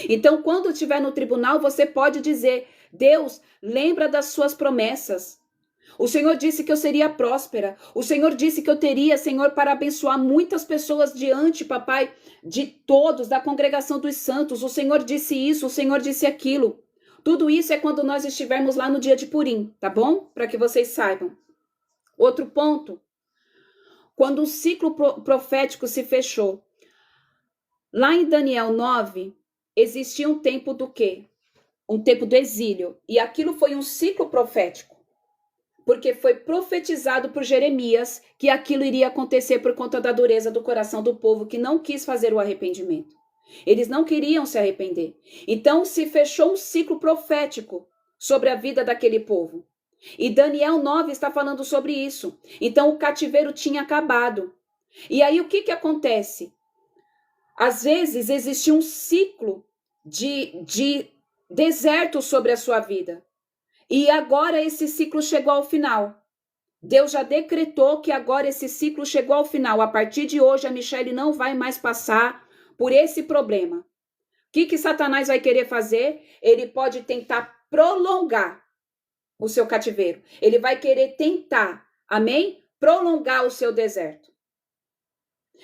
Então, quando estiver no tribunal, você pode dizer: Deus, lembra das suas promessas. O Senhor disse que eu seria próspera. O Senhor disse que eu teria, Senhor, para abençoar muitas pessoas diante, papai, de todos, da congregação dos santos. O Senhor disse isso, o Senhor disse aquilo. Tudo isso é quando nós estivermos lá no dia de Purim, tá bom? Para que vocês saibam. Outro ponto. Quando o ciclo profético se fechou. Lá em Daniel 9, existia um tempo do quê? Um tempo do exílio. E aquilo foi um ciclo profético. Porque foi profetizado por Jeremias que aquilo iria acontecer por conta da dureza do coração do povo que não quis fazer o arrependimento. Eles não queriam se arrepender. Então se fechou um ciclo profético sobre a vida daquele povo. E Daniel 9 está falando sobre isso. Então o cativeiro tinha acabado. E aí o que acontece? Às vezes existia um ciclo de deserto sobre a sua vida. E agora esse ciclo chegou ao final. Deus já decretou que agora esse ciclo chegou ao final. A partir de hoje, a Michelle não vai mais passar por esse problema. O que Satanás vai querer fazer? Ele pode tentar prolongar o seu cativeiro. Ele vai querer tentar, amém? Prolongar o seu deserto.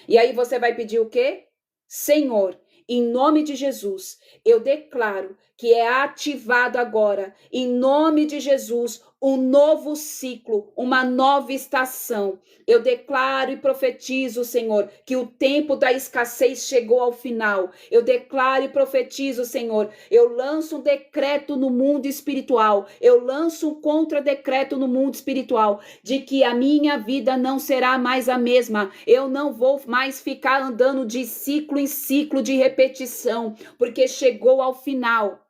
E aí você vai pedir o quê? Senhor, em nome de Jesus, eu declaro que é ativado agora, em nome de Jesus, um novo ciclo, uma nova estação. Eu declaro e profetizo, Senhor, que o tempo da escassez chegou ao final. Eu declaro e profetizo, Senhor, eu lanço um decreto no mundo espiritual, eu lanço um contra-decreto no mundo espiritual, de que a minha vida não será mais a mesma. Eu não vou mais ficar andando de ciclo em ciclo de repetição, porque chegou ao final.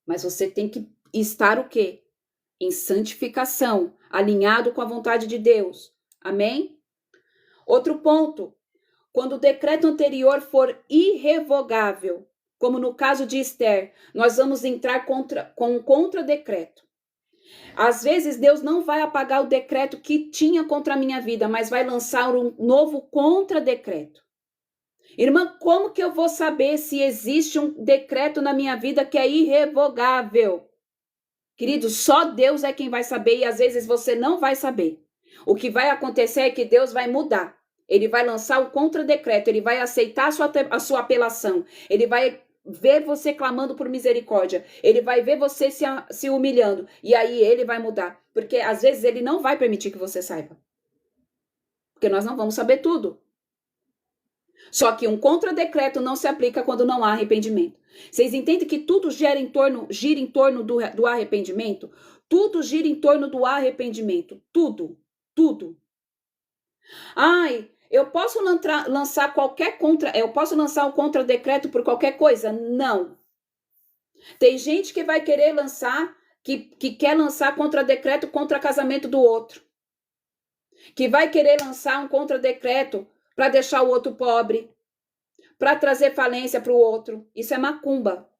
Mas você tem que estar o quê? Em santificação, alinhado com a vontade de Deus. Amém? Outro ponto. Quando o decreto anterior for irrevogável, como no caso de Esther, nós vamos entrar com um contra-decreto. Às vezes Deus não vai apagar o decreto que tinha contra a minha vida, mas vai lançar um novo contra-decreto. Irmã, como que eu vou saber se existe um decreto na minha vida que é irrevogável? Querido, só Deus é quem vai saber e às vezes você não vai saber. O que vai acontecer é que Deus vai mudar. Ele vai lançar o contra-decreto, ele vai aceitar a sua apelação, ele vai ver você clamando por misericórdia, ele vai ver você se humilhando e aí ele vai mudar. Porque às vezes ele não vai permitir que você saiba. Porque nós não vamos saber tudo. Só que um contra-decreto não se aplica quando não há arrependimento. Vocês entendem que tudo gira em torno do arrependimento? Tudo gira em torno do arrependimento. Tudo. Tudo. Ai, eu posso lançar eu posso lançar um contra-decreto por qualquer coisa? Não. Tem gente que vai querer lançar, que quer lançar contra-decreto contra casamento do outro. Que vai querer lançar um contra-decreto para deixar o outro pobre, para trazer falência para o outro. Isso é macumba.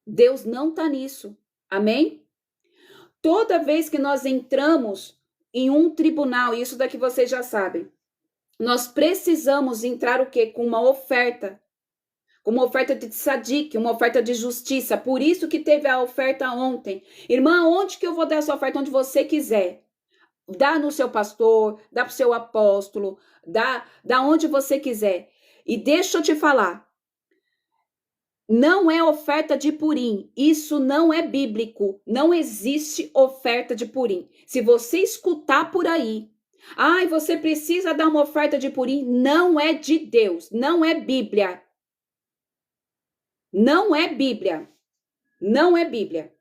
Deus não está nisso. Amém? Toda vez que nós entramos em um tribunal, isso daqui vocês já sabem, nós precisamos entrar o quê? Com uma oferta. Com uma oferta de tzadik, uma oferta de justiça. Por isso que teve a oferta ontem. Irmã, onde que eu vou dar essa oferta? Onde você quiser. Dá no seu pastor, dá para o seu apóstolo, dá onde você quiser. E deixa eu te falar, não é oferta de Purim, isso não é bíblico, não existe oferta de Purim. Se você escutar por aí, ai, você precisa dar uma oferta de Purim, não é de Deus, não é Bíblia. Não é Bíblia, não é Bíblia.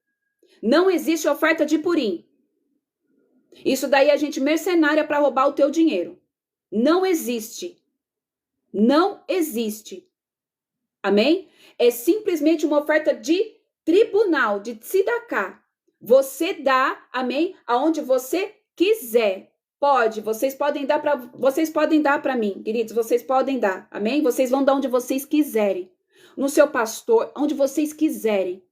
Não existe oferta de Purim. Isso daí é gente mercenária para roubar o teu dinheiro. Não existe. Não existe. Amém? É simplesmente uma oferta de tribunal, de tzedaká. Você dá, amém? Aonde você quiser. Pode, vocês podem dar para mim, queridos, vocês podem dar. Amém? Vocês vão dar onde vocês quiserem. No seu pastor, onde vocês quiserem.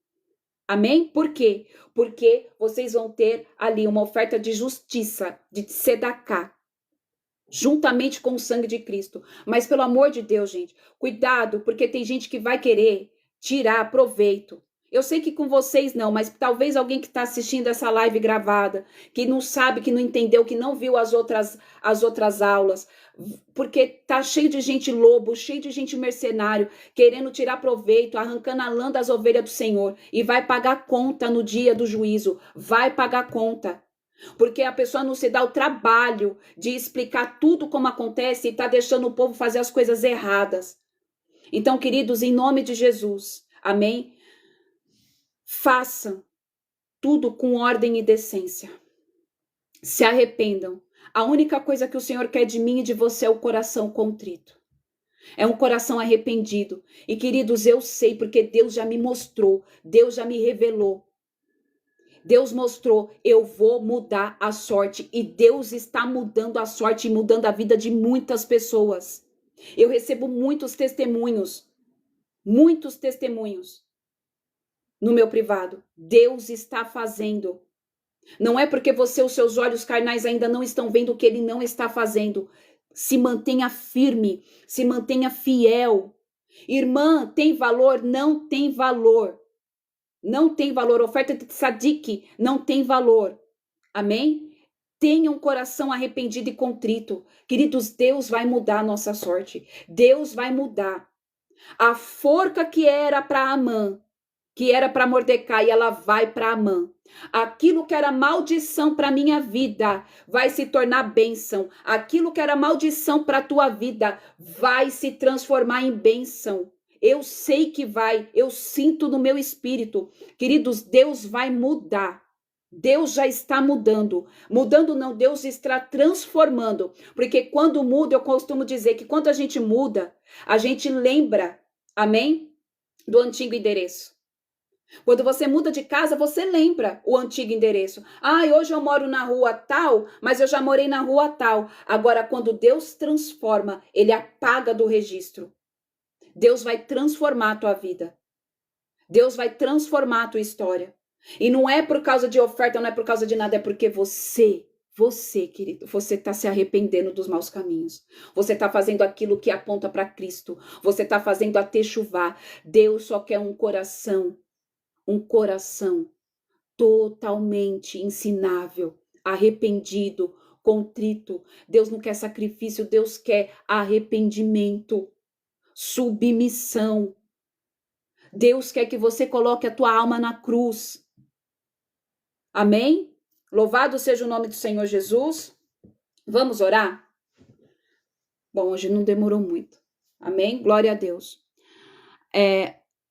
Amém? Por quê? Porque vocês vão ter ali uma oferta de justiça, de tzedaká, juntamente com o sangue de Cristo. Mas pelo amor de Deus, gente, cuidado, porque tem gente que vai querer tirar proveito. Eu sei que com vocês não, mas talvez alguém que está assistindo essa live gravada, que não sabe, que não entendeu, que não viu as outras aulas, porque tá cheio de gente lobo, cheio de gente mercenário, querendo tirar proveito, arrancando a lã das ovelhas do Senhor, e vai pagar conta no dia do juízo, vai pagar conta. Porque a pessoa não se dá o trabalho de explicar tudo como acontece e está deixando o povo fazer as coisas erradas. Então, queridos, em nome de Jesus, amém? Façam tudo com ordem e decência. Se arrependam. A única coisa que o Senhor quer de mim e de você é o coração contrito. É um coração arrependido. E, queridos, eu sei porque Deus já me mostrou, Deus já me revelou. Deus mostrou, eu vou mudar a sorte. E Deus está mudando a sorte e mudando a vida de muitas pessoas. Eu recebo muitos testemunhos no meu privado. Deus está fazendo. Não é porque os seus olhos carnais ainda não estão vendo o que Ele não está fazendo. Se mantenha firme, se mantenha fiel. Irmã, tem valor? Não tem valor. Não tem valor. Oferta de tzadik não tem valor. Amém? Tenha um coração arrependido e contrito. Queridos, Deus vai mudar a nossa sorte. Deus vai mudar. A forca que era para Amã, que era para Mordecai, ela vai para Amã. Aquilo que era maldição para minha vida vai se tornar bênção. Aquilo que era maldição para a tua vida vai se transformar em bênção. Eu sei que vai, eu sinto no meu espírito. Queridos, Deus vai mudar. Deus já está mudando. Mudando não, Deus está transformando. Porque quando muda, eu costumo dizer que quando a gente muda, a gente lembra, amém? Do antigo endereço. Quando você muda de casa, você lembra o antigo endereço. Ah, hoje eu moro na rua tal, mas eu já morei na rua tal. Agora, quando Deus transforma, Ele apaga do registro. Deus vai transformar a tua vida. Deus vai transformar a tua história. E não é por causa de oferta, não é por causa de nada, é porque você, querido, você está se arrependendo dos maus caminhos. Você está fazendo aquilo que aponta para Cristo. Você está fazendo a techuvá. Deus só quer um coração totalmente ensinável, arrependido, contrito. Deus não quer sacrifício, Deus quer arrependimento, submissão. Deus quer que você coloque a tua alma na cruz. Amém? Louvado seja o nome do Senhor Jesus. Vamos orar? Bom, hoje não demorou muito. Amém? Glória a Deus.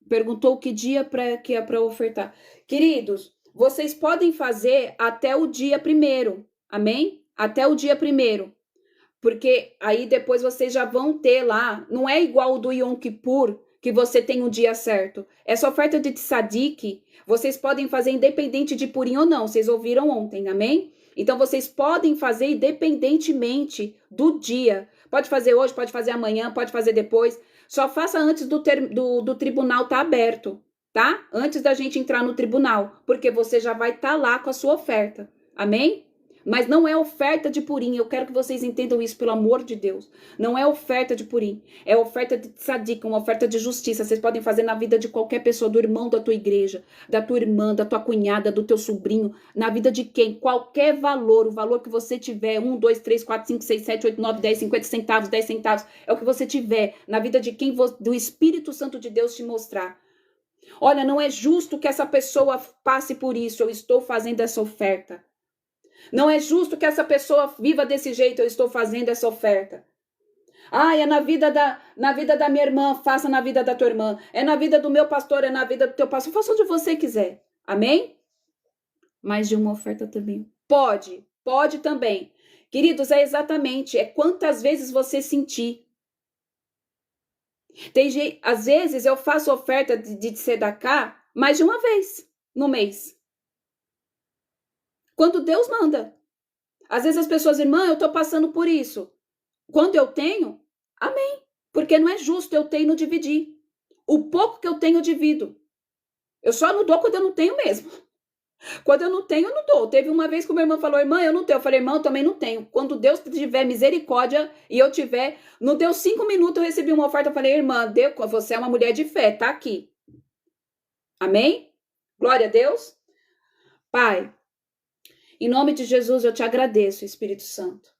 Perguntou que dia que é para ofertar. Queridos, vocês podem fazer até o dia 1º. Amém? Até o dia 1º. Porque aí depois vocês já vão ter lá. Não é igual o do Yom Kippur, que você tem um dia certo. Essa oferta de tzadik, vocês podem fazer independente de Purim ou não. Vocês ouviram ontem, amém? Então vocês podem fazer independentemente do dia. Pode fazer hoje, pode fazer amanhã, pode fazer depois. Só faça antes do tribunal estar aberto, tá? Antes da gente entrar no tribunal, porque você já vai estar lá com a sua oferta, amém? Mas não é oferta de Purim, eu quero que vocês entendam isso, pelo amor de Deus. Não é oferta de Purim, é oferta de tzadik, uma oferta de justiça. Vocês podem fazer na vida de qualquer pessoa, do irmão da tua igreja, da tua irmã, da tua cunhada, do teu sobrinho, na vida de quem? Qualquer valor, o valor que você tiver, 1, 2, 3, 4, 5, 6, 7, 8, 9, 10, 50 centavos, 10 centavos, é o que você tiver, na vida de quem do Espírito Santo de Deus te mostrar. Olha, não é justo que essa pessoa passe por isso, eu estou fazendo essa oferta. Não é justo que essa pessoa viva desse jeito, eu estou fazendo essa oferta. Ah, é na vida da minha irmã, faça na vida da tua irmã. É na vida do meu pastor, é na vida do teu pastor. Faça onde você quiser. Amém? Mais de uma oferta também. Pode também. Queridos, é quantas vezes você sentir. Às vezes eu faço oferta de tzedakah mais de uma vez no mês. Quando Deus manda. Às vezes as pessoas, irmã, eu estou passando por isso. Quando eu tenho, amém. Porque não é justo, eu tenho no dividir. O pouco que eu tenho, eu divido. Eu só não dou quando eu não tenho mesmo. Quando eu não tenho, eu não dou. Teve uma vez que minha irmã falou, irmã, eu não tenho. Eu falei, irmã, eu também não tenho. Quando Deus tiver misericórdia e eu tiver, não deu 5 minutos, eu recebi uma oferta, eu falei, irmã, você é uma mulher de fé, tá aqui. Amém? Glória a Deus. Pai, em nome de Jesus eu te agradeço, Espírito Santo.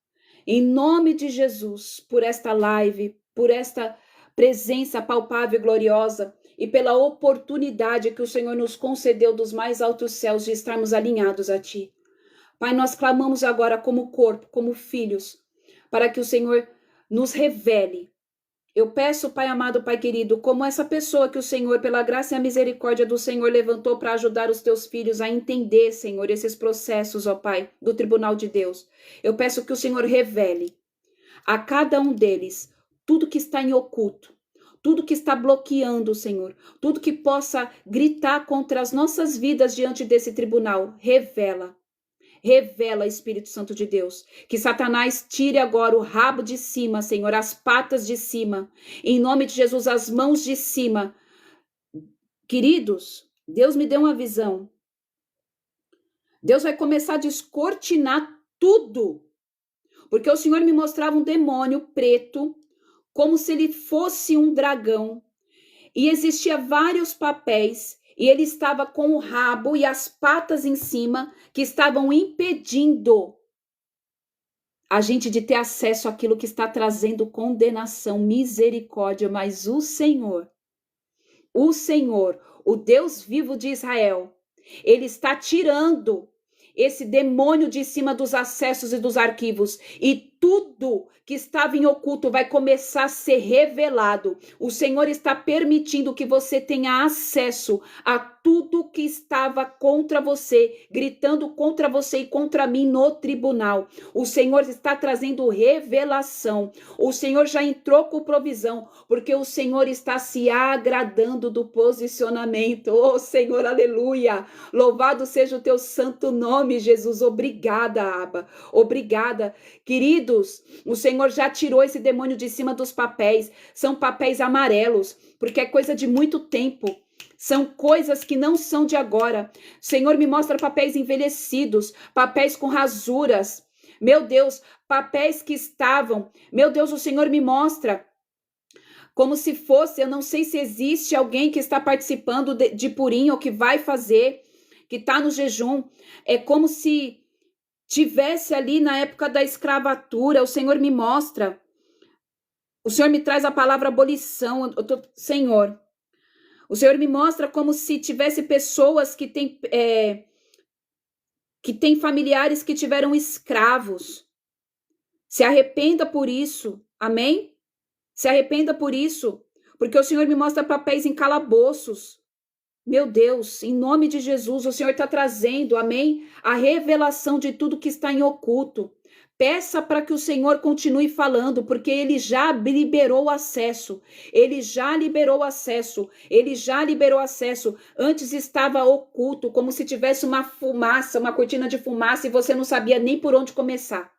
Em nome de Jesus, por esta live, por esta presença palpável e gloriosa e pela oportunidade que o Senhor nos concedeu dos mais altos céus de estarmos alinhados a Ti. Pai, nós clamamos agora como corpo, como filhos, para que o Senhor nos revele. Eu peço, Pai amado, Pai querido, como essa pessoa que o Senhor, pela graça e a misericórdia do Senhor, levantou para ajudar os teus filhos a entender, Senhor, esses processos, ó Pai, do tribunal de Deus. Eu peço que o Senhor revele a cada um deles tudo que está em oculto, tudo que está bloqueando, Senhor, tudo que possa gritar contra as nossas vidas diante desse tribunal. Revela. Revela, Espírito Santo de Deus, que Satanás tire agora o rabo de cima, Senhor, as patas de cima, em nome de Jesus, as mãos de cima. Queridos, Deus me deu uma visão. Deus vai começar a descortinar tudo, porque o Senhor me mostrava um demônio preto, como se ele fosse um dragão, e existia vários papéis, e ele estava com o rabo e as patas em cima, que estavam impedindo a gente de ter acesso àquilo que está trazendo condenação, misericórdia, mas o Senhor, o Deus vivo de Israel, ele está tirando esse demônio de cima dos acessos e dos arquivos, e tudo que estava em oculto vai começar a ser revelado. O Senhor está permitindo que você tenha acesso a tudo que estava contra você, gritando contra você e contra mim no tribunal. O Senhor está trazendo revelação. O Senhor já entrou com provisão, porque o Senhor está se agradando do posicionamento. Oh, Senhor, aleluia! Louvado seja o teu santo nome, Jesus. Obrigada, Abba. Obrigada. Queridos, o Senhor já tirou esse demônio de cima dos papéis. São papéis amarelos, porque é coisa de muito tempo. São coisas que não são de agora. O Senhor me mostra papéis envelhecidos, papéis com rasuras. Meu Deus, papéis que estavam. Meu Deus, o Senhor me mostra como se fosse, eu não sei se existe alguém que está participando de Purim ou que vai fazer, que está no jejum. É como se tivesse ali na época da escravatura. O Senhor me mostra. O Senhor me traz a palavra abolição. Senhor, o Senhor me mostra como se tivesse pessoas que têm familiares que tiveram escravos. Se arrependa por isso. Amém? Se arrependa por isso. Porque o Senhor me mostra papéis em calabouços. Meu Deus, em nome de Jesus, o Senhor está trazendo, amém? A revelação de tudo que está em oculto. Peça para que o Senhor continue falando, porque Ele já liberou acesso. Ele já liberou acesso. Ele já liberou acesso. Antes estava oculto, como se tivesse uma fumaça, uma cortina de fumaça, e você não sabia nem por onde começar.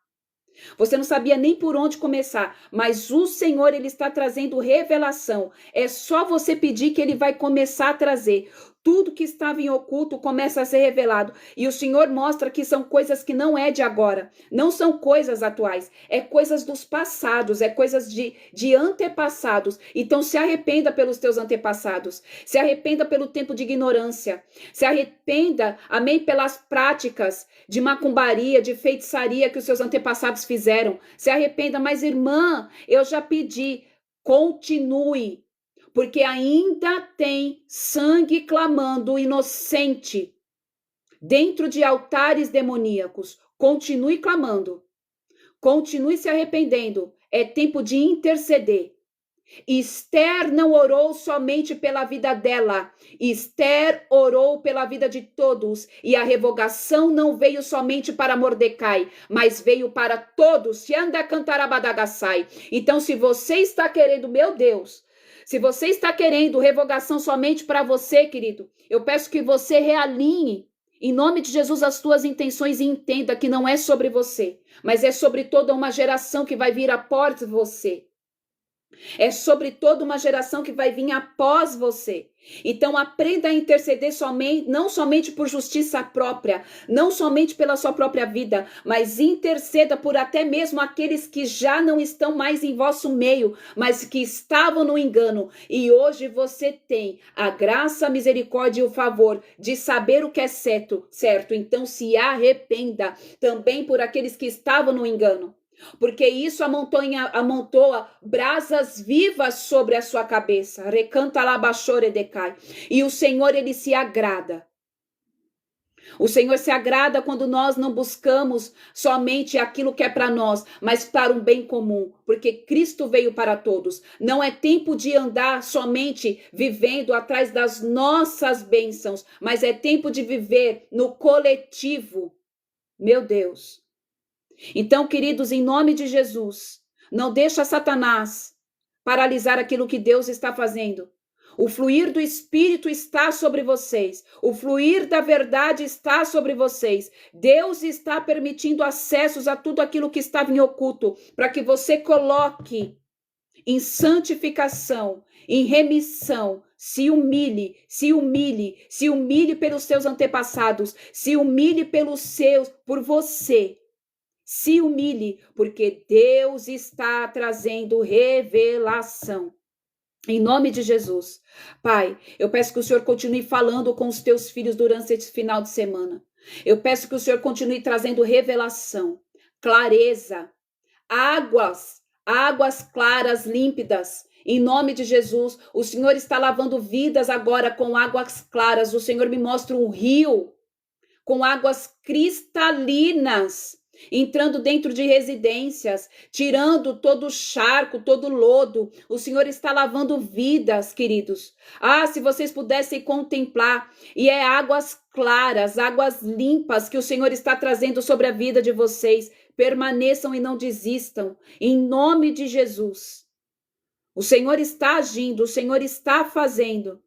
Você não sabia nem por onde começar, mas o Senhor, Ele está trazendo revelação. É só você pedir que Ele vai começar a trazer. Tudo que estava em oculto começa a ser revelado. E o Senhor mostra que são coisas que não é de agora. Não são coisas atuais. É coisas dos passados. É coisas de antepassados. Então se arrependa pelos teus antepassados. Se arrependa pelo tempo de ignorância. Se arrependa, amém, pelas práticas de macumbaria, de feitiçaria que os seus antepassados fizeram. Se arrependa, mas irmã, eu já pedi, continue. Porque ainda tem sangue clamando inocente dentro de altares demoníacos. Continue clamando. Continue se arrependendo. É tempo de interceder. Esther não orou somente pela vida dela. Esther orou pela vida de todos. E a revogação não veio somente para Mordecai, mas veio para todos. Se anda cantar abadagaçai. Então, se você está querendo, meu Deus, se você está querendo revogação somente para você, querido, eu peço que você realinhe, em nome de Jesus, as suas intenções e entenda que não é sobre você, mas é sobre toda uma geração que vai vir após você. É sobre toda uma geração que vai vir após você. Então aprenda a interceder somente, não somente por justiça própria, não somente pela sua própria vida, mas interceda por até mesmo aqueles que já não estão mais em vosso meio, mas que estavam no engano. E hoje você tem a graça, a misericórdia e o favor de saber o que é certo. Então se arrependa também por aqueles que estavam no engano. Porque isso amontoa brasas vivas sobre a sua cabeça. Recanta lá bachore decai. E o Senhor, ele se agrada. O Senhor se agrada quando nós não buscamos somente aquilo que é para nós, mas para um bem comum, porque Cristo veio para todos. Não é tempo de andar somente vivendo atrás das nossas bênçãos, mas é tempo de viver no coletivo. Meu Deus. Então, queridos, em nome de Jesus, não deixa Satanás paralisar aquilo que Deus está fazendo. O fluir do Espírito está sobre vocês. O fluir da verdade está sobre vocês. Deus está permitindo acessos a tudo aquilo que estava em oculto, para que você coloque em santificação, em remissão, se humilhe pelos seus antepassados, se humilhe por você. Se humilhe, porque Deus está trazendo revelação. Em nome de Jesus. Pai, eu peço que o Senhor continue falando com os teus filhos durante esse final de semana. Eu peço que o Senhor continue trazendo revelação, clareza, águas claras, límpidas. Em nome de Jesus, o Senhor está lavando vidas agora com águas claras. O Senhor me mostra um rio com águas cristalinas, entrando dentro de residências, tirando todo o charco, todo o lodo. O Senhor está lavando vidas, queridos. Se vocês pudessem contemplar, e é águas claras, águas limpas que o Senhor está trazendo sobre a vida de vocês. Permaneçam e não desistam, em nome de Jesus. O Senhor está agindo, o Senhor está fazendo.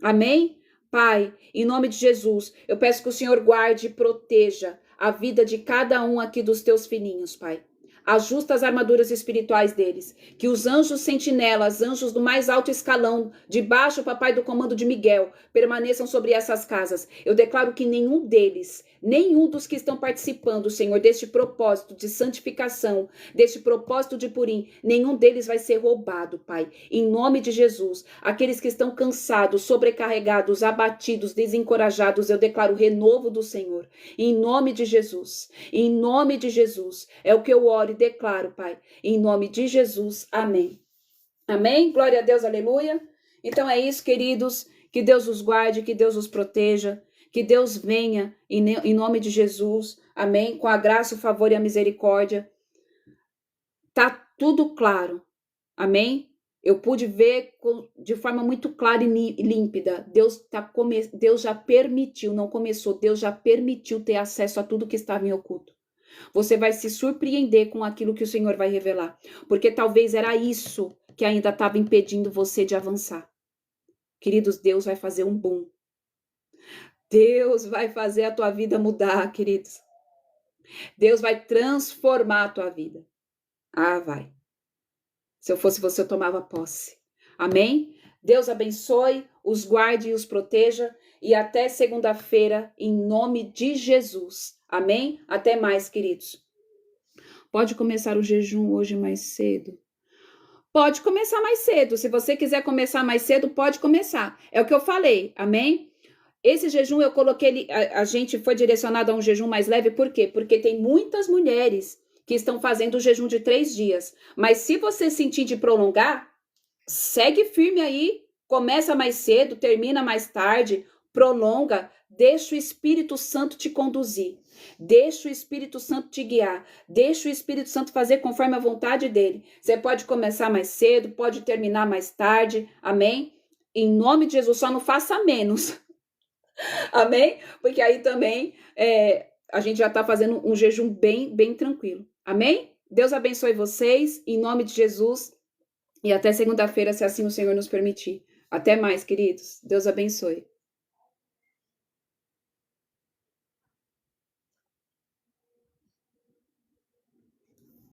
Amém? Pai, em nome de Jesus, eu peço que o Senhor guarde e proteja a vida de cada um aqui dos teus filhinhos, Pai. Ajusta as armaduras espirituais deles. Que os anjos sentinelas, anjos do mais alto escalão, debaixo, papai, do comando de Miguel, permaneçam sobre essas casas. Eu declaro que nenhum deles, nenhum dos que estão participando, Senhor, deste propósito de santificação, deste propósito de Purim, nenhum deles vai ser roubado, Pai. Em nome de Jesus, aqueles que estão cansados, sobrecarregados, abatidos, desencorajados, eu declaro o renovo do Senhor. Em nome de Jesus, é o que eu oro e declaro, Pai, em nome de Jesus, amém. Amém? Glória a Deus, aleluia. Então é isso, queridos, que Deus os guarde, que Deus os proteja, que Deus venha em nome de Jesus, amém, com a graça, o favor e a misericórdia. Tá tudo claro, amém? Eu pude ver de forma muito clara e límpida. Deus já permitiu, não começou, Deus já permitiu ter acesso a tudo que estava em oculto. Você vai se surpreender com aquilo que o Senhor vai revelar. Porque talvez era isso que ainda estava impedindo você de avançar. Queridos, Deus vai fazer um boom. Deus vai fazer a tua vida mudar, queridos. Deus vai transformar a tua vida. Vai. Se eu fosse você, eu tomava posse. Amém? Deus abençoe, os guarde e os proteja. E até segunda-feira, em nome de Jesus. Amém? Até mais, queridos. Pode começar o jejum hoje mais cedo? Pode começar mais cedo. Se você quiser começar mais cedo, pode começar. É o que eu falei. Amém? Esse jejum eu coloquei, a gente foi direcionado a um jejum mais leve. Por quê? Porque tem muitas mulheres que estão fazendo o jejum de 3 dias. Mas se você sentir de prolongar, segue firme aí. Começa mais cedo, termina mais tarde, prolonga. Deixa o Espírito Santo te conduzir. Deixa o Espírito Santo te guiar. Deixa o Espírito Santo fazer conforme a vontade dele. Você pode começar mais cedo, pode terminar mais tarde. Amém? Em nome de Jesus, só não faça menos. Amém? Porque aí também a gente já está fazendo um jejum bem tranquilo. Amém? Deus abençoe vocês, em nome de Jesus. E até segunda-feira, se assim o Senhor nos permitir. Até mais, queridos. Deus abençoe.